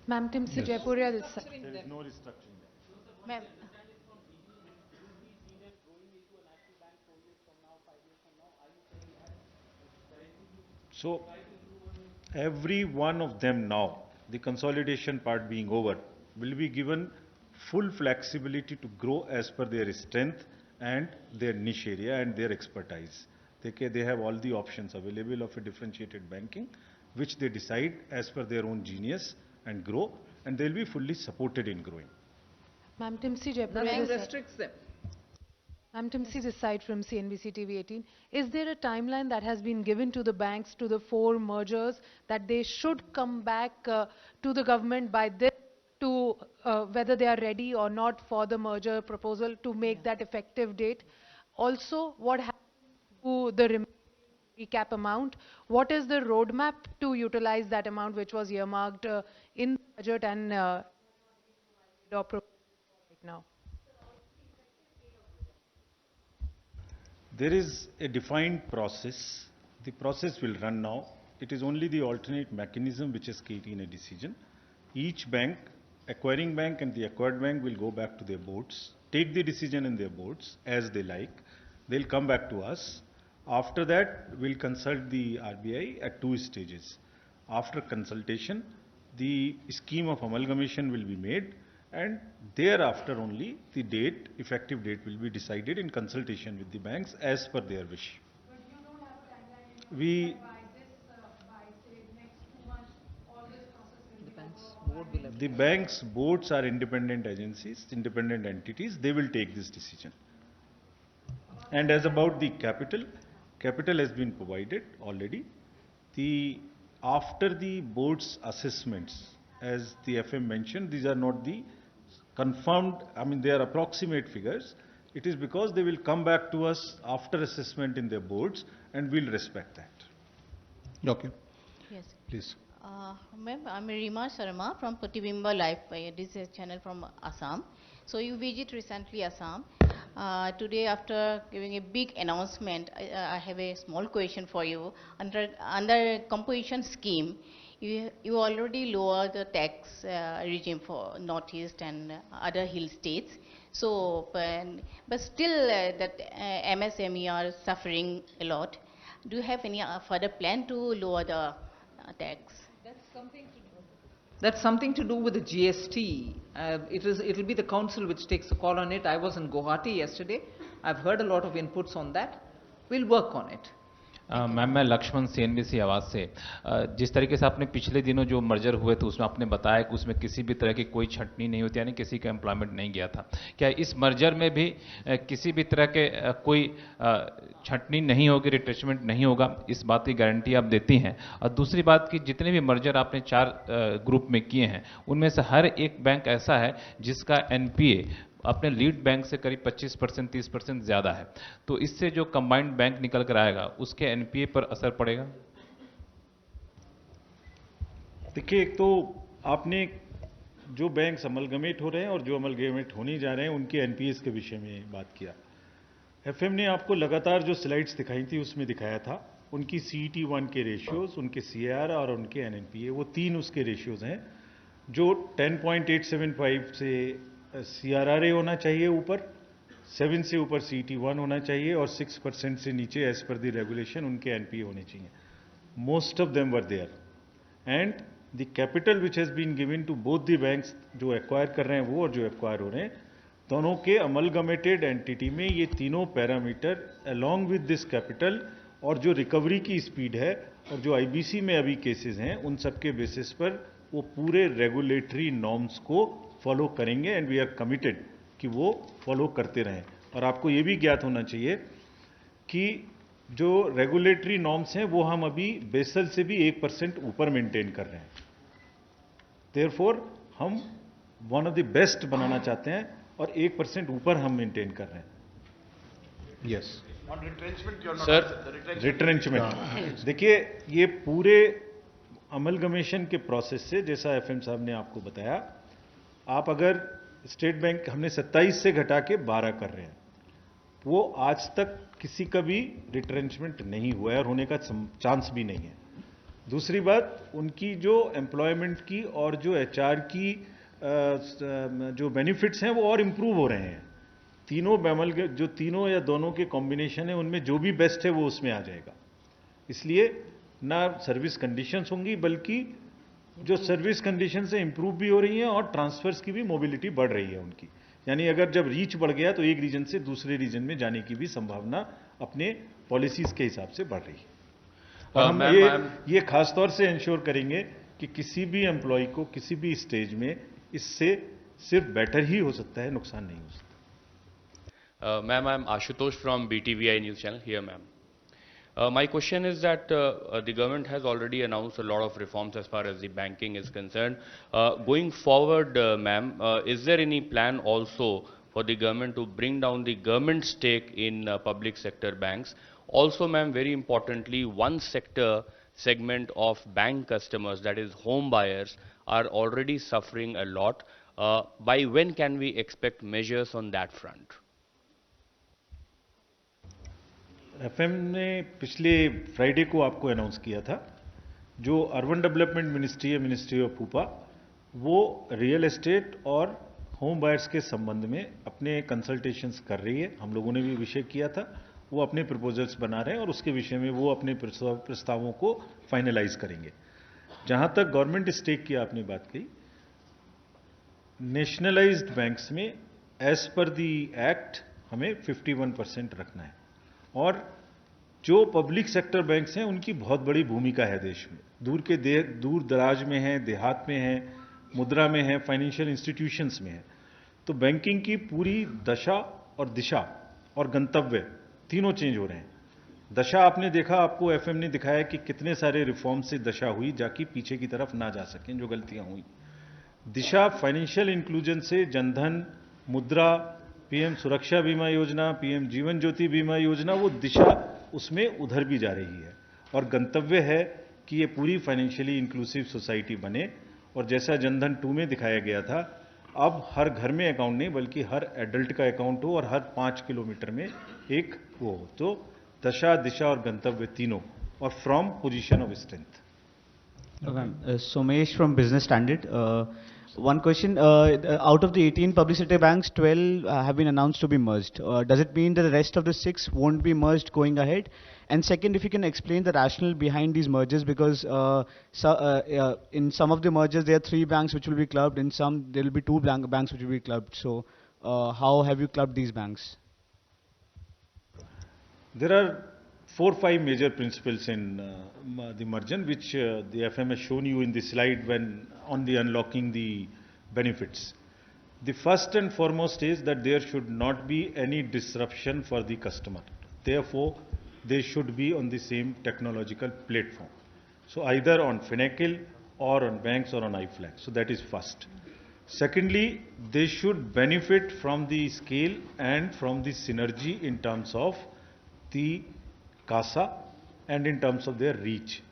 [SPEAKER 5] Ma'am, Timsi Jaipuria,
[SPEAKER 3] There is no restructuring there.
[SPEAKER 5] Ma'am.
[SPEAKER 3] So every one of them now, the consolidation part being over, will be given full flexibility to grow as per their strength and their niche area and their expertise. They have all the options available of a differentiated banking, which they decide as per their own genius and grow, and they will be fully supported in growing.
[SPEAKER 5] Ma'am, Timsi Jaipuria.
[SPEAKER 2] Nothing restricts them.
[SPEAKER 5] Ma'am, Timsi this side from CNBC TV 18. Is there a timeline that has been given to the banks, to the 4 mergers, that they should come back to the government by this, to whether they are ready or not for the merger proposal to make that effective date? Also, what happens to the recap amount? What is the roadmap to utilize that amount which was earmarked in the budget and right now?
[SPEAKER 3] There is a defined process. The process will run now. It is only the alternate mechanism which has taken a decision. Each bank, acquiring bank and the acquired bank, will go back to their boards, take the decision in their boards as they like. They'll come back to us. After that, we'll consult the RBI at 2 stages. After consultation, the scheme of amalgamation will be made, and thereafter only the date, effective date, will be decided in consultation with the banks as per their wish.
[SPEAKER 5] But you don't have a timeline by say next 2 months, all this process will be over.
[SPEAKER 3] The banks' boards are independent agencies, independent entities. They will take this decision. And as about the capital has been provided already. After the board's assessments, as the FM mentioned, these are not the confirmed, they are approximate figures. It is because they will come back to us after assessment in their boards, and we'll respect that.
[SPEAKER 1] Okay.
[SPEAKER 5] Yes.
[SPEAKER 1] Please.
[SPEAKER 6] Ma'am, I'm Nirmala Sitharaman from Provisional Life. This is a channel from Assam. So you visit recently Assam. Today, after giving a big announcement, I have a small question for you. Under composition scheme, you already lower the tax regime for Northeast and other hill states. So, but still that MSME are suffering a lot. Do you have any further plan to lower the tax?
[SPEAKER 2] That's something to do with the GST. It'll be the council which takes the call on it. I was in Guwahati yesterday. I've heard a lot of inputs on that. We'll work on it.
[SPEAKER 7] Ma'am मैं Lakshman CNBC आवाज़ से जिस तरीके से आपने पिछले दिनों जो मर्जर हुए थे उसमें आपने बताया कि उसमें किसी भी तरह की कोई छंटनी नहीं होती, यानी किसी का एम्प्लॉयमेंट नहीं गया था। क्या इस मर्जर में भी किसी भी तरह के कोई छंटनी नहीं होगी, रिट्रेचमेंट नहीं होगा, इस बात की गारंटी आप देती हैं? और दूसरी बात कि जितने भी मर्जर आपने 4 ग्रुप में किए हैं उनमें से हर एक बैंक ऐसा है जिसका एनपीए अपने लीड बैंक से करीब 25% 30% ज़्यादा है, तो इससे जो कंबाइंड बैंक निकल कर आएगा उसके एनपीए पर असर पड़ेगा?
[SPEAKER 3] देखिए, एक तो आपने जो बैंक अमलगमेट हो रहे हैं और जो अमलगमेट होने जा रहे हैं उनके एनपीएस के विषय में बात किया। एफएम ने आपको लगातार जो स्लाइड्स दिखाई थी उसमें दिखाया था उनकी CET1 के रेशियोज, उनके CAR और उनके एनएनपीए, वो 3 उसके रेशियोज हैं जो 10.875 से CRRA होना चाहिए ऊपर, 7 से ऊपर CET1 होना चाहिए और 6% से नीचे एज पर द रेगुलेशन उनके एनपीए होने चाहिए। Most of them were there and the capital which has been given to both the banks, जो एक्वायर कर रहे हैं वो और जो एक्वायर हो रहे हैं, दोनों के अमलगमेटेड एंटिटी में ये तीनों parameter along with this capital और जो रिकवरी की स्पीड है और जो आईबीसी में अभी केसेस हैं उन सब के बेसिस पर वो पूरे रेगुलेटरी नॉर्म्स को फॉलो करेंगे एंड वी आर कमिटेड कि वो फॉलो करते रहें। और आपको ये भी ज्ञात होना चाहिए कि जो रेगुलेटरी नॉर्म्स हैं वो हम अभी बेसल से भी 1% ऊपर मेंटेन कर रहे हैं। देयरफॉर हम वन ऑफ द बेस्ट बनाना चाहते हैं और 1% ऊपर हम मेंटेन कर रहे हैं।
[SPEAKER 1] Yes.
[SPEAKER 3] रिट्रेंचमेंट, देखिए ये पूरे अमलगमेशन के प्रोसेस से, जैसा एफएम साहब ने आपको बताया, आप अगर स्टेट बैंक हमने 27 से घटा के 12 कर रहे हैं, वो आज तक किसी का भी रिट्रेंचमेंट नहीं हुआ है और होने का चांस भी नहीं है। दूसरी बात, उनकी जो एम्प्लॉयमेंट की और जो एचआर की जो बेनिफिट्स हैं वो और इम्प्रूव हो रहे हैं। तीनों बैमल के जो तीनों या दोनों के कॉम्बिनेशन है उनमें जो भी बेस्ट है वो उसमें आ जाएगा। इसलिए ना सर्विस कंडीशंस होंगी बल्कि जो सर्विस कंडीशन से इंप्रूव भी हो रही हैं और ट्रांसफर्स की भी मोबिलिटी बढ़ रही है उनकी। यानी अगर जब रीच बढ़ गया तो एक रीजन से दूसरे रीजन में जाने की भी संभावना अपने पॉलिसीज के हिसाब से बढ़ रही है। और हम ये खास तौर से इंश्योर करेंगे कि किसी भी एम्प्लॉय को किसी भी स्टेज में इससे सिर्फ बेटर ही हो सकता है, नुकसान नहीं हो सकता।
[SPEAKER 8] Ma'am, I'm Ashutosh from BTVI News Channel here, ma'am. My question is that the government has already announced a lot of reforms as far as the banking is concerned. Going forward, ma'am, is there any plan also for the government to bring down the government stake in public sector banks? Also, ma'am, very importantly, one segment of bank customers, that is home buyers, are already suffering a lot. By when can we expect measures on that front?
[SPEAKER 3] FM ने पिछले Friday को आपको announce किया था, जो urban development ministry है, ministry of ऊपा, वो real estate और होम बायर्स के संबंध में अपने कंसल्टेशंस कर रही है। हम लोगों ने भी विषय किया था, वो अपने प्रपोजल्स बना रहे हैं और उसके विषय में वो अपने प्रस्तावों को फाइनलाइज करेंगे। जहां तक गवर्नमेंट स्टेक की आपने बात कही, नेशनलाइज्ड बैंक्स में एज पर दी एक्ट हमें 51% रखना है और जो पब्लिक सेक्टर बैंक्स हैं उनकी बहुत बड़ी भूमिका है देश में। दूर दराज में है, देहात में है, मुद्रा में है, फाइनेंशियल इंस्टीट्यूशंस में है। तो बैंकिंग की पूरी दशा और दिशा और गंतव्य तीनों चेंज हो रहे हैं। दशा आपने देखा, आपको एफएम ने दिखाया कि कितने सारे रिफॉर्म से दशा हुई जाकि पीछे की तरफ ना जा सकें जो गलतियां हुई। दिशा फाइनेंशियल इंक्लूजन से जनधन, मुद्रा, पीएम सुरक्षा बीमा योजना, पीएम जीवन ज्योति बीमा योजना, वो दिशा उसमें उधर भी जा रही है और गंतव्य है कि ये पूरी फाइनेंशियली इंक्लूसिव सोसाइटी बने, और जैसा जनधन 2 में दिखाया गया था, अब हर घर में अकाउंट नहीं बल्कि हर एडल्ट का अकाउंट हो और हर 5 किलोमीटर में एक वो हो। तो दशा, दिशा और गंतव्य तीनों, और from position of strength.
[SPEAKER 9] Somesh from Business Standard. One question, out of the 18 public sector banks, 12 have been announced to be merged. Does it mean that the rest of the 6 won't be merged going ahead? And second, if you can explain the rationale behind these mergers, because in some of the mergers there are 3 banks which will be clubbed, in some there will be 2 banks which will be clubbed. So how have you clubbed these banks?
[SPEAKER 3] There are 4-5 major principles in the merger, which the FM has shown you in the slide when on the unlocking the benefits. The first and foremost is that there should not be any disruption for the customer. Therefore, they should be on the same technological platform. So either on Finacle or on banks or on iFlag. So that is first. Secondly, they should benefit from the scale and from the synergy in terms of the CASA and in terms of their reach.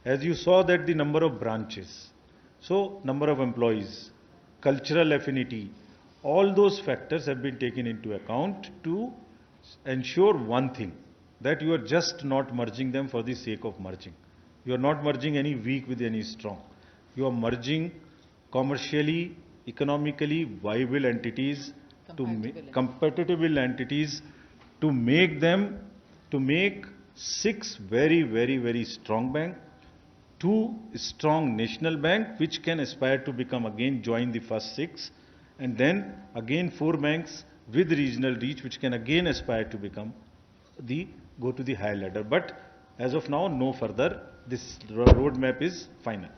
[SPEAKER 3] As you saw that the number of branches, so number of employees, cultural affinity, all those factors have been taken into account to ensure one thing, that you are just not merging them for the sake of merging. You are not merging any weak with any strong. You are merging commercially, economically viable entities, compatible entities, to make 6 very strong bank, 2 strong national bank which can aspire to become again join the first 6, and then again 4 banks with regional reach which can again aspire to become go to the higher ladder. But as of now, no further. This roadmap is final.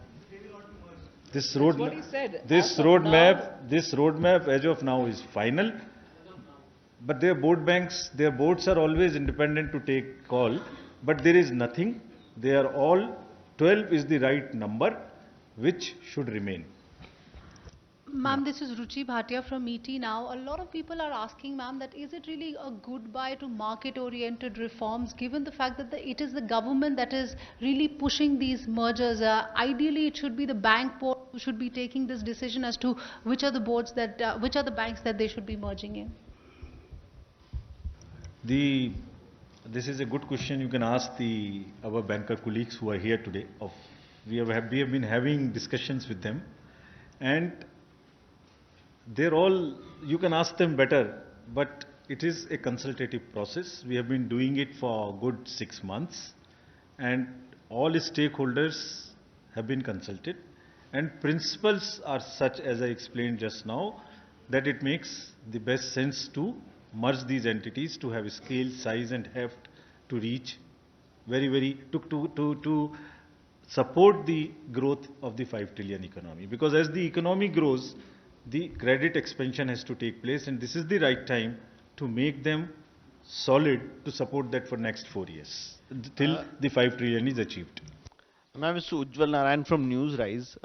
[SPEAKER 3] This roadmap as of now is final. But their boards are always independent to take call, but there is nothing. They are all, 12 is the right number, which should remain.
[SPEAKER 5] Ma'am, this is Ruchi Bhatia from ET now. A lot of people are asking, ma'am, that is it really a goodbye to market-oriented reforms, given the fact that it is the government that is really pushing these mergers? Ideally, it should be the bank board who should be taking this decision as to which are the boards that, which are the banks that they should be merging in.
[SPEAKER 3] This is a good question. You can ask our banker colleagues who are here today. We have been having discussions with them, and they're all, you can ask them better, but it is a consultative process. We have been doing it for a good 6 months, and all stakeholders have been consulted, and principles are such, as I explained just now, that it makes the best sense to merge these entities to have scale, size and heft to reach to support the growth of the 5 trillion economy. Because as the economy grows, the credit expansion has to take place, and this is the right time to make them solid to support that for next 4 years till the 5 trillion is achieved.
[SPEAKER 10] Ma'am, Mr. Ujjwal Narayan from Newsrise.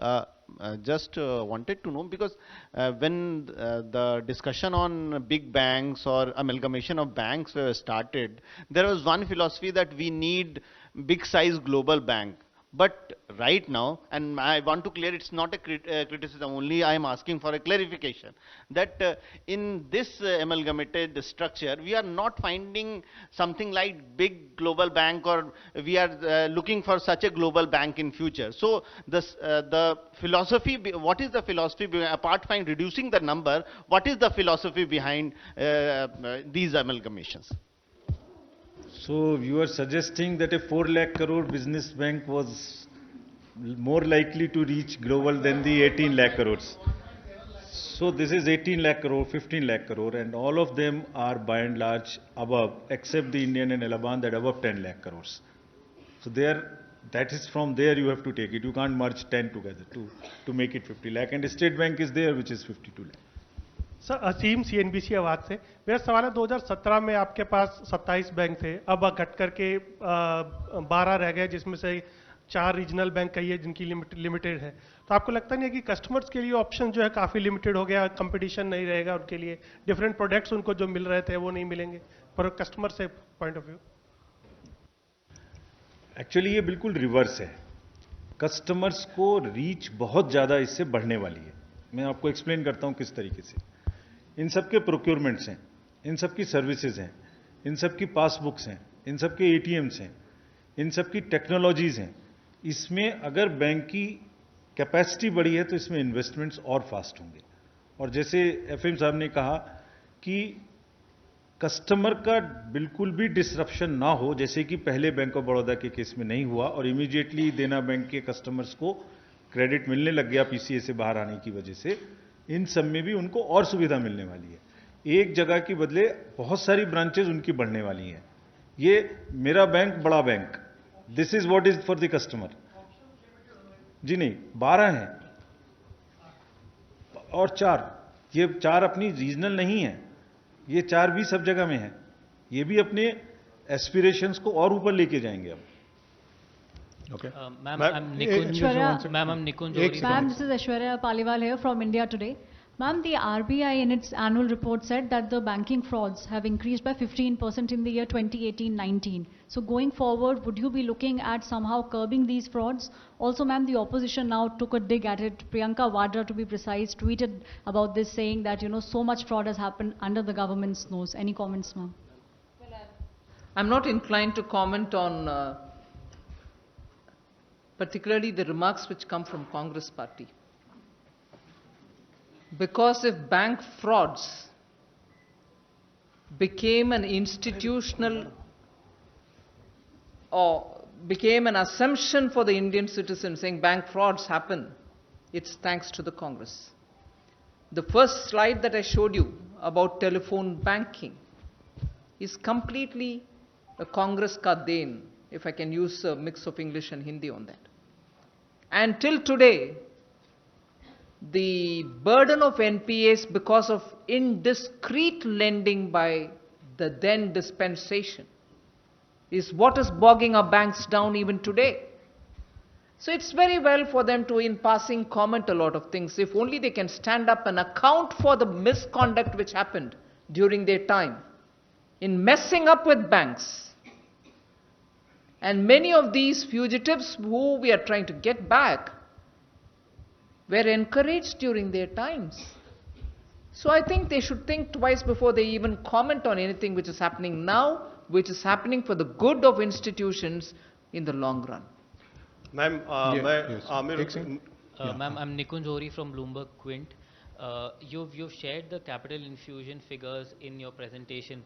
[SPEAKER 10] Just wanted to know, because when the discussion on big banks or amalgamation of banks started, there was one philosophy that we need big size global bank. But right now, and I want to clear, it's not a criticism, only I am asking for a clarification, that in this amalgamated structure, we are not finding something like big global bank, or we are looking for such a global bank in future. So the philosophy, what is the philosophy, apart from reducing the number, what is the philosophy behind these amalgamations?
[SPEAKER 3] So you are suggesting that a 4 lakh crore business bank was more likely to reach global than the 18 lakh crores. So this is 18 lakh crore, 15 lakh crore, and all of them are by and large above, except the Indian and Elaban, that above 10 lakh crores. So that is from there you have to take it. You can't merge 10 together to make it 50 lakh. And the State Bank is there, which is 52 lakh.
[SPEAKER 11] सर, Aseem CNBC Awaaz से मेरा सवाल है, 2017 में आपके पास 27 bank थे, अब घट करके 12 रह गए, जिसमें से 4 रीजनल बैंक कही है जिनकी लिमिटेड है. तो आपको लगता नहीं है कि कस्टमर्स के लिए ऑप्शन जो है काफी लिमिटेड हो गया, कंपटीशन नहीं रहेगा उनके लिए, डिफरेंट प्रोडक्ट्स उनको जो मिल रहे थे वो नहीं मिलेंगे पर कस्टमर से पॉइंट ऑफ व्यू?
[SPEAKER 3] एक्चुअली ये बिल्कुल रिवर्स है. कस्टमर्स को रीच बहुत ज़्यादा इससे बढ़ने वाली है। मैं आपको एक्सप्लेन करता हूं किस तरीके से। इन सब के प्रोक्योरमेंट्स हैं, इन सब की सर्विसेज हैं, इन सब की पासबुक्स हैं, इन सब के एटीएम्स हैं, इन सब की टेक्नोलॉजीज हैं। इसमें अगर बैंक की कैपेसिटी बढ़ी है तो इसमें इन्वेस्टमेंट्स और फास्ट होंगे। और जैसे एफएम साहब ने कहा कि कस्टमर का बिल्कुल भी डिसरप्शन ना हो, जैसे कि पहले बैंक ऑफ बड़ौदा के केस में नहीं हुआ और इमीडिएटली देना बैंक के कस्टमर्स को क्रेडिट मिलने लग गया पीसीए से बाहर आने की वजह से। इन सब में भी उनको और सुविधा मिलने वाली है। एक जगह के बदले बहुत सारी ब्रांचेज उनकी बढ़ने वाली हैं। ये मेरा बैंक बड़ा bank, this is what is for the customer. जी नहीं, 12 हैं और 4, ये 4 अपनी रीजनल नहीं है, ये 4 भी सब जगह में है। ये भी अपने एस्पिरेशंस को और ऊपर लेके जाएंगे अब। Okay.
[SPEAKER 12] Ma'am, I'm Nikunj. Ma'am, this is Aishwarya Paliwal here from India Today. Ma'am, the RBI in its annual report said that the banking frauds have increased by 15% in the year 2018-19. So going forward, would you be looking at somehow curbing these frauds? Also, ma'am, the opposition now took a dig at it. Priyanka Vadra, to be precise, tweeted about this saying that, so much fraud has happened under the government's nose. Any comments, ma'am?
[SPEAKER 2] I'm not inclined to comment on particularly the remarks which come from Congress party. Because if bank frauds became an institutional or became an assumption for the Indian citizen saying bank frauds happen, it's thanks to the Congress. The first slide that I showed you about telephone banking is completely a Congress ka deen, if I can use a mix of English and Hindi on that. And till today, the burden of NPAs because of indiscreet lending by the then dispensation is what is bogging our banks down even today. So it's very well for them to, in passing, comment a lot of things. If only they can stand up and account for the misconduct which happened during their time in messing up with banks. And many of these fugitives who we are trying to get back were encouraged during their times. So I think they should think twice before they even comment on anything which is happening now, which is happening for the good of institutions in the long run.
[SPEAKER 13] Ma'am,
[SPEAKER 12] Ma'am, I'm Nikunj from Bloomberg Quint. You've shared the capital infusion figures in your presentation.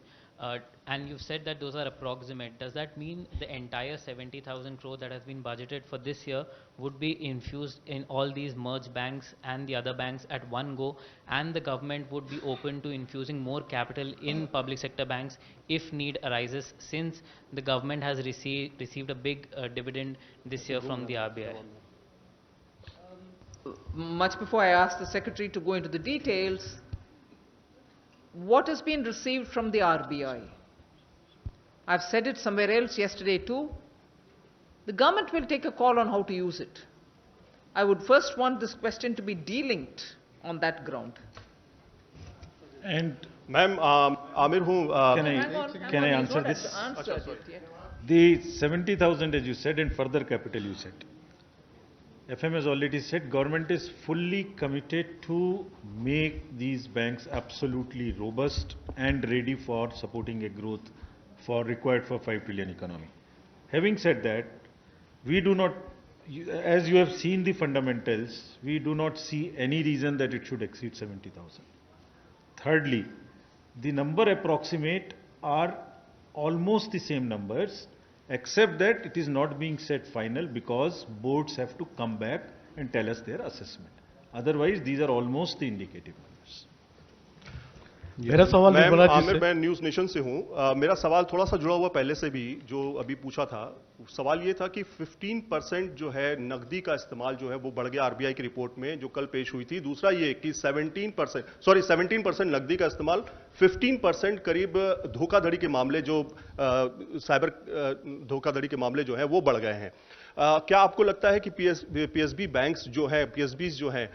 [SPEAKER 12] And you've said that those are approximate. Does that mean the entire 70,000 crore that has been budgeted for this year would be infused in all these merged banks and the other banks at one go, and the government would be open to infusing more capital in public sector banks if need arises, since the government has received a big dividend this year from the RBI?
[SPEAKER 2] Much before I ask the Secretary to go into the details, what has been received from the RBI? I've said it somewhere else yesterday too. The government will take a call on how to use it. I would first want this question to be delinked on that ground.
[SPEAKER 3] And
[SPEAKER 13] ma'am, Amir,
[SPEAKER 3] can I answer this? The 70,000, as you said, and further capital you said. FM has already said government is fully committed to make these banks absolutely robust and ready for supporting a growth required for 5 trillion economy. Having said that, we do not, as you have seen the fundamentals, we do not see any reason that it should exceed 70,000. Thirdly, the number approximate are almost the same numbers, except that it is not being set final because boards have to come back and tell us their assessment. Otherwise, these are almost the indicative numbers.
[SPEAKER 11] मेरा सवाल
[SPEAKER 13] आमिर, मैं news nation से हूं। मेरा सवाल थोड़ा सा जुड़ा हुआ पहले से भी जो अभी पूछा था। सवाल ये था कि 15% जो है नकदी का इस्तेमाल जो है वो बढ़ गया आरबीआई की रिपोर्ट में जो कल पेश हुई थी। दूसरा ये कि 17% नकदी का इस्तेमाल, 15% करीब धोखाधड़ी के मामले जो साइबर धोखाधड़ी के मामले जो है वो बढ़ गए हैं। क्या आपको लगता है कि पीएसबी बैंक्स जो है, पीएसबीज जो है,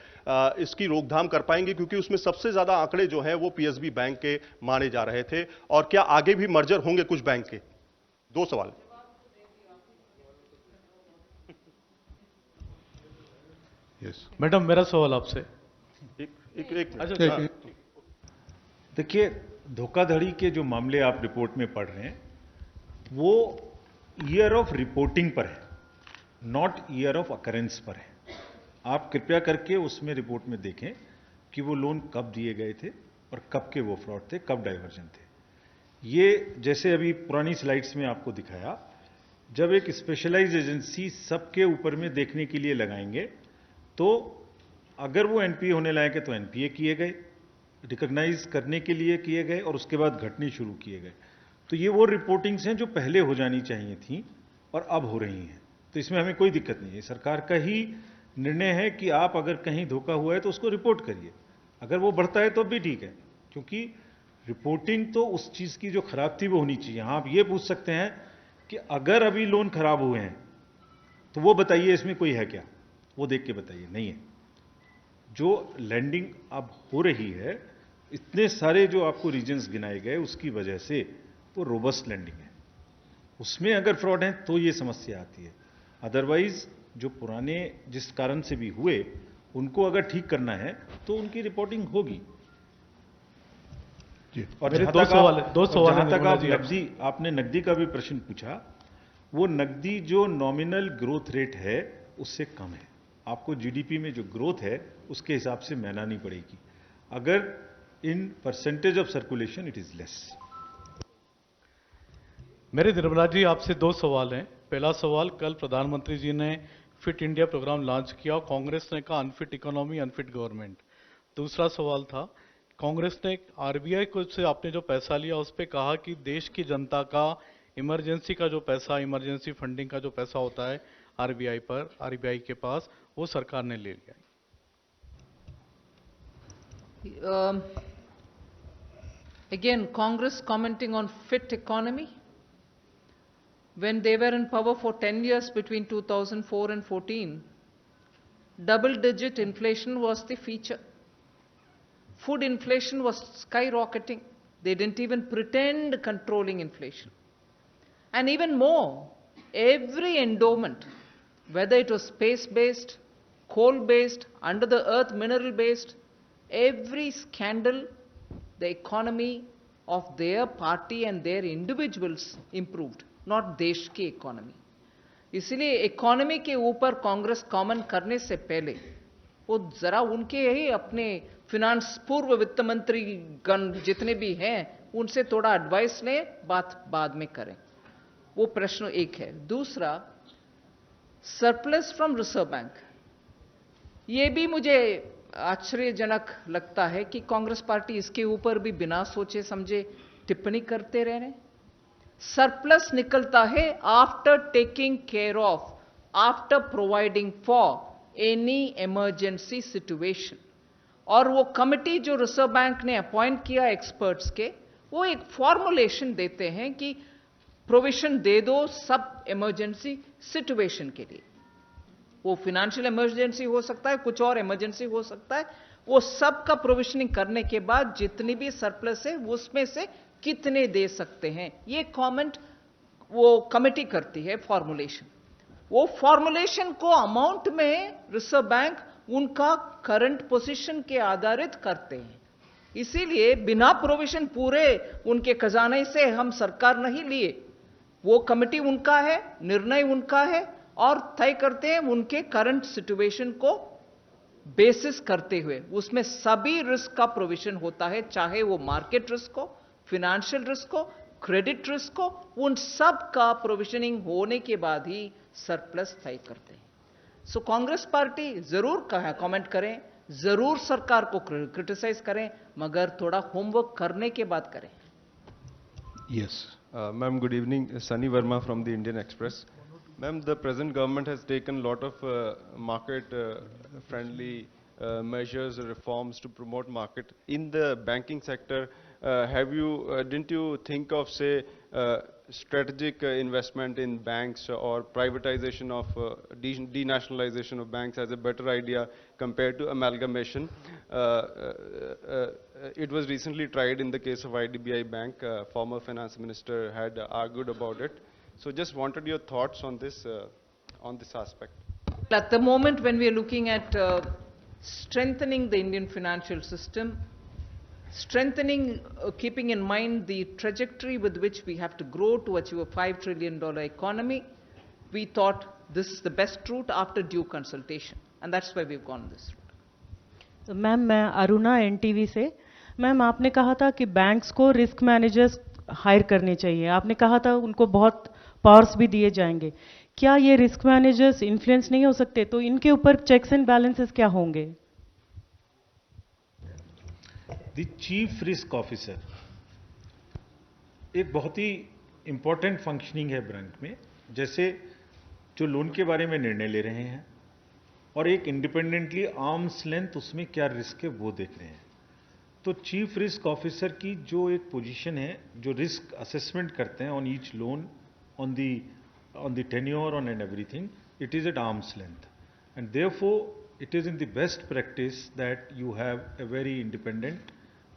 [SPEAKER 13] इसकी रोकथाम कर पाएंगे? क्योंकि उसमें सबसे ज्यादा आंकड़े जो हैं वो पीएसबी बैंक के माने जा रहे थे। और क्या आगे भी मर्जर होंगे कुछ बैंक के? दो सवाल।
[SPEAKER 1] Yes.
[SPEAKER 14] मैडम मेरा सवाल आपसे
[SPEAKER 3] एक
[SPEAKER 14] अच्छा
[SPEAKER 3] देखिए, धोखाधड़ी के जो मामले आप रिपोर्ट में पढ़ रहे हैं वो ईयर ऑफ रिपोर्टिंग पर है, नॉट ईयर ऑफ अकरेंस पर है। आप कृपया करके उसमें रिपोर्ट में देखें कि वो लोन कब दिए गए थे और कब के वो फ्रॉड थे, कब डाइवर्जन थे। ये जैसे अभी पुरानी स्लाइड्स में आपको दिखाया, जब एक स्पेशलाइज्ड एजेंसी सबके ऊपर में देखने के लिए लगाएंगे तो अगर वो एनपीए होने लायक है तो एनपीए किए गए, रिकॉग्नाइज करने के लिए किए गए और उसके बाद घटने शुरू किए गए। तो ये वो रिपोर्टिंग्स हैं जो पहले हो जानी चाहिए थी और अब हो रही हैं। तो इसमें हमें कोई दिक्कत नहीं है, सरकार का ही निर्णय है कि आप अगर कहीं धोखा हुआ है तो उसको रिपोर्ट करिए, अगर वो बढ़ता है तो भी ठीक है, क्योंकि रिपोर्टिंग तो उस चीज़ की जो खराब थी वो होनी चाहिए। हाँ, आप ये पूछ सकते हैं कि अगर अभी लोन खराब हुए हैं तो वो बताइए इसमें कोई है क्या, वो देख के बताइए, नहीं है। जो लैंडिंग अब हो रही है, इतने सारे जो आपको रीजन्स गिनाए गए उसकी वजह से वो रोबस्ट लैंडिंग है। उसमें अगर फ्रॉड है तो ये समस्या आती है, अदरवाइज जो पुराने जिस कारण से भी हुए उनको अगर ठीक करना है तो उनकी रिपोर्टिंग होगी। और
[SPEAKER 14] मेरे
[SPEAKER 3] जहां
[SPEAKER 14] दो
[SPEAKER 3] तक
[SPEAKER 14] सवाल
[SPEAKER 3] आप,
[SPEAKER 14] है, दो सवाल
[SPEAKER 3] जहां
[SPEAKER 14] है
[SPEAKER 3] तक
[SPEAKER 14] निर्मला
[SPEAKER 3] आप
[SPEAKER 14] जी
[SPEAKER 3] नकदी, आपने नकदी का भी प्रश्न पूछा, वो नकदी जो नॉमिनल ग्रोथ रेट है उससे कम है। आपको जीडीपी में जो ग्रोथ है उसके हिसाब से मनानी पड़ेगी, अगर in percentage of circulation it is less.
[SPEAKER 14] मेरे निर्मला जी आपसे दो सवाल हैं। पहला सवाल, कल प्रधानमंत्री जी ने फिट इंडिया प्रोग्राम लॉन्च किया और कांग्रेस ने कहा अनफिट इकोनॉमी अनफिट गवर्नमेंट। दूसरा सवाल था, कांग्रेस ने आरबीआई को से आपने जो पैसा लिया उस पर कहा कि देश की जनता का इमरजेंसी का जो पैसा, इमरजेंसी फंडिंग का जो पैसा होता है आरबीआई के पास, वो सरकार ने ले लिया।
[SPEAKER 2] Again, Congress commenting on fit economy. When they were in power for 10 years between 2004 and 14, double-digit inflation was the feature. Food inflation was skyrocketing. They didn't even pretend controlling inflation. And even more, every endowment, whether it was space-based, coal-based, under-the-earth mineral-based, every scandal, the economy of their party and their individuals improved, not देश की economy. इसलिए economy के ऊपर Congress comment करने से पहले वो जरा उनके ही अपने फिनांस पूर्व वित्त मंत्री गण जितने भी हैं उनसे थोड़ा एडवाइस लें, बात बाद में करें। वो प्रश्न एक है। दूसरा, सरप्लस फ्रॉम रिजर्व बैंक, ये भी मुझे आश्चर्यजनक लगता है कि कांग्रेस पार्टी इसके ऊपर भी बिना सोचे समझे टिप्पणी करते रह रहे। सरप्लस निकलता है after taking care of, after providing for any emergency situation. और वो कमिटी जो रिजर्व बैंक ने अपॉइंट किया एक्सपर्ट्स के, वो एक फॉर्मुलेशन देते हैं कि प्रोविजन दे दो सब इमरजेंसी सिचुएशन के लिए। वो फाइनेंशियल इमरजेंसी हो सकता है, कुछ और इमरजेंसी हो सकता है, वो सब का प्रोविजनिंग करने के बाद जितनी भी सरप्लस है उसमें से कितने दे सकते हैं, ये कमेंट वो कमिटी करती है, फॉर्मुलेशन। वो फॉर्मुलेशन को अमाउंट में रिजर्व बैंक उनका करंट पोजीशन के आधारित करते हैं। इसीलिए बिना प्रोविजन पूरे उनके खजाने से हम सरकार नहीं लिए, वो कमिटी उनका है, निर्णय उनका है और तय करते हैं उनके करंट सिचुएशन को बेसिस करते हुए। उसमें सभी रिस्क का प्रोविजन होता है, चाहे वो मार्केट रिस्क हो, फिनेंशियल रिस्क हो, क्रेडिट रिस्क हो, उन सब का प्रोविजनिंग होने के बाद ही सरप्लस तय करते हैं। सो कांग्रेस पार्टी जरूर कमेंट करें, जरूर सरकार को क्रिटिसाइज करें, मगर थोड़ा होमवर्क करने के बाद करें।
[SPEAKER 15] Yes. Ma'am, good evening. Sunny Verma from the Indian Express. Ma'am, the present government has taken a lot of market-friendly measures, reforms to promote market. In the banking sector, didn't you think of, say, strategic investment in banks or privatization of, denationalization of banks as a better idea compared to amalgamation? It was recently tried in the case of IDBI Bank. Former finance minister had argued about it. So just wanted your thoughts on this aspect.
[SPEAKER 2] At the moment, when we are looking at strengthening the Indian financial system, strengthening, keeping in mind the trajectory with which we have to grow to achieve a $5 trillion economy, we thought this is the best route after due consultation. And that's why we've gone this route.
[SPEAKER 16] तो ma'am, मैं Aruna NTV से। Ma'am, आपने कहा था कि banks को risk managers hire करने चाहिए, आपने कहा था उनको बहुत पावर्स भी दिए जाएंगे। क्या ये रिस्क मैनेजर्स इन्फ्लुएंस नहीं हो सकते? तो इनके ऊपर चेक्स एंड बैलेंसेस क्या होंगे?
[SPEAKER 3] द चीफ रिस्क ऑफिसर एक बहुत ही इंपॉर्टेंट फंक्शनिंग है बैंक में, जैसे जो लोन के बारे में निर्णय ले रहे हैं और एक इंडिपेंडेंटली आर्म्स लेंथ उसमें क्या रिस्क है वो देख रहे हैं। तो चीफ रिस्क ऑफिसर की जो एक पोजीशन है, जो रिस्क असेसमेंट करते हैं on each loan, on the tenure, on and everything, it is at arm's length, and therefore it is in the best practice that you have a very independent,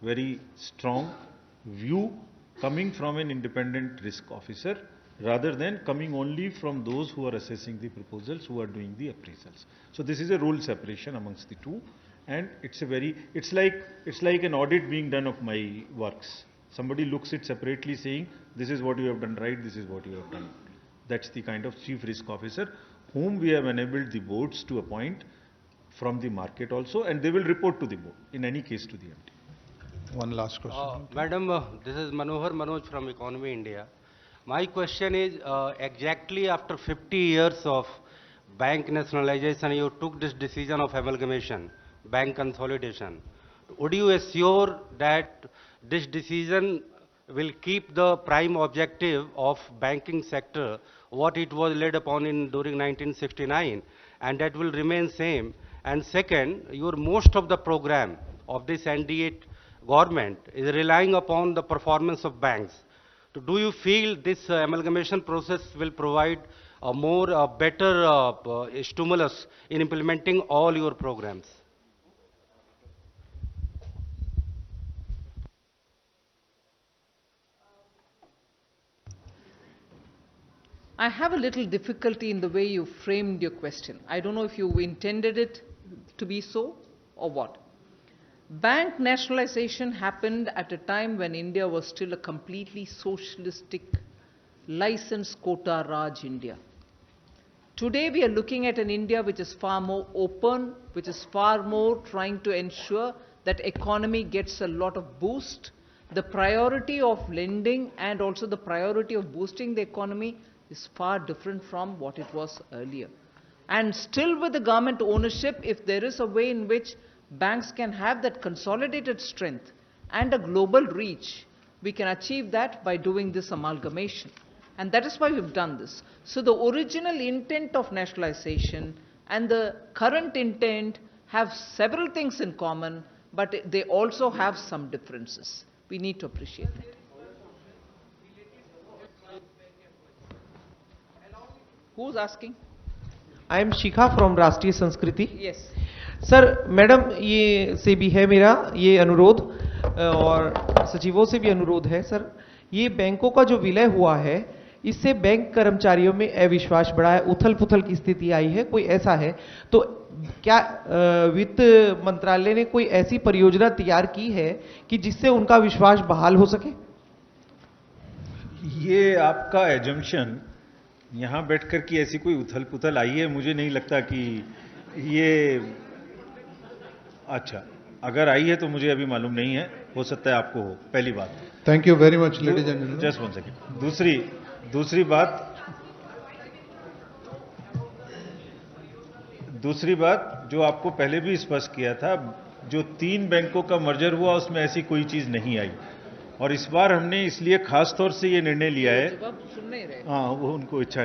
[SPEAKER 3] very strong view coming from an independent risk officer rather than coming only from those who are assessing the proposals, who are doing the appraisals. So this is a role separation amongst the two, and it's like an audit being done of my works. Somebody looks it separately saying, this is what you have done right, this is what you have done. That's the kind of chief risk officer whom we have enabled the boards to appoint from the market also, and they will report to the board, in any case to the MD.
[SPEAKER 1] One last question.
[SPEAKER 17] Madam, this is Manoj from Economy India. My question is, exactly after 50 years of bank nationalization, you took this decision of amalgamation, bank consolidation. Would you assure that this decision will keep the prime objective of banking sector, what it was laid upon during 1969, and that will remain same? And second, most of the program of this NDA government is relying upon the performance of banks. So do you feel this amalgamation process will provide a better stimulus in implementing all your programs?
[SPEAKER 2] I have a little difficulty in the way you framed your question. I don't know if you intended it to be so or what. Bank nationalization happened at a time when India was still a completely socialistic, licensed quota Raj India. Today we are looking at an India which is far more open, which is far more trying to ensure that economy gets a lot of boost. The priority of lending and also the priority of boosting the economy is far different from what it was earlier. And still with the government ownership, if there is a way in which banks can have that consolidated strength and a global reach, we can achieve that by doing this amalgamation. And that is why we've done this. So the original intent of nationalization and the current intent have several things in common, but they also have some differences. We need to appreciate that. Who's asking?
[SPEAKER 18] I am Shikha from राष्ट्रीय संस्कृति.
[SPEAKER 2] Yes.
[SPEAKER 18] Sir, madam, ये से भी है मेरा ये अनुरोध और सचिवों से भी अनुरोध है सर, ये बैंकों का जो विलय हुआ है, इससे बैंक कर्मचारियों में अविश्वास बढ़ा है, उथल पुथल की स्थिति आई है, कोई ऐसा है तो क्या वित्त मंत्रालय ने कोई ऐसी परियोजना तैयार की है कि जिससे उनका विश्वास बहाल हो सके?
[SPEAKER 3] ये आपका एजम्पशन, यहाँ बैठकर की ऐसी कोई उथल पुथल आई है, मुझे नहीं लगता कि ये, अच्छा, अगर आई है तो मुझे अभी मालूम नहीं है, हो सकता है आपको हो, पहली बात।
[SPEAKER 1] Thank you very much ladies and gentleman.
[SPEAKER 3] Just one second. दूसरी बात जो आपको पहले भी स्पष्ट किया था, जो 3 बैंकों का मर्जर हुआ उसमें ऐसी कोई चीज नहीं आई, और इस बार हमने इसलिए खास तौर से ये निर्णय लिया है, हाँ, वो उनको इच्छा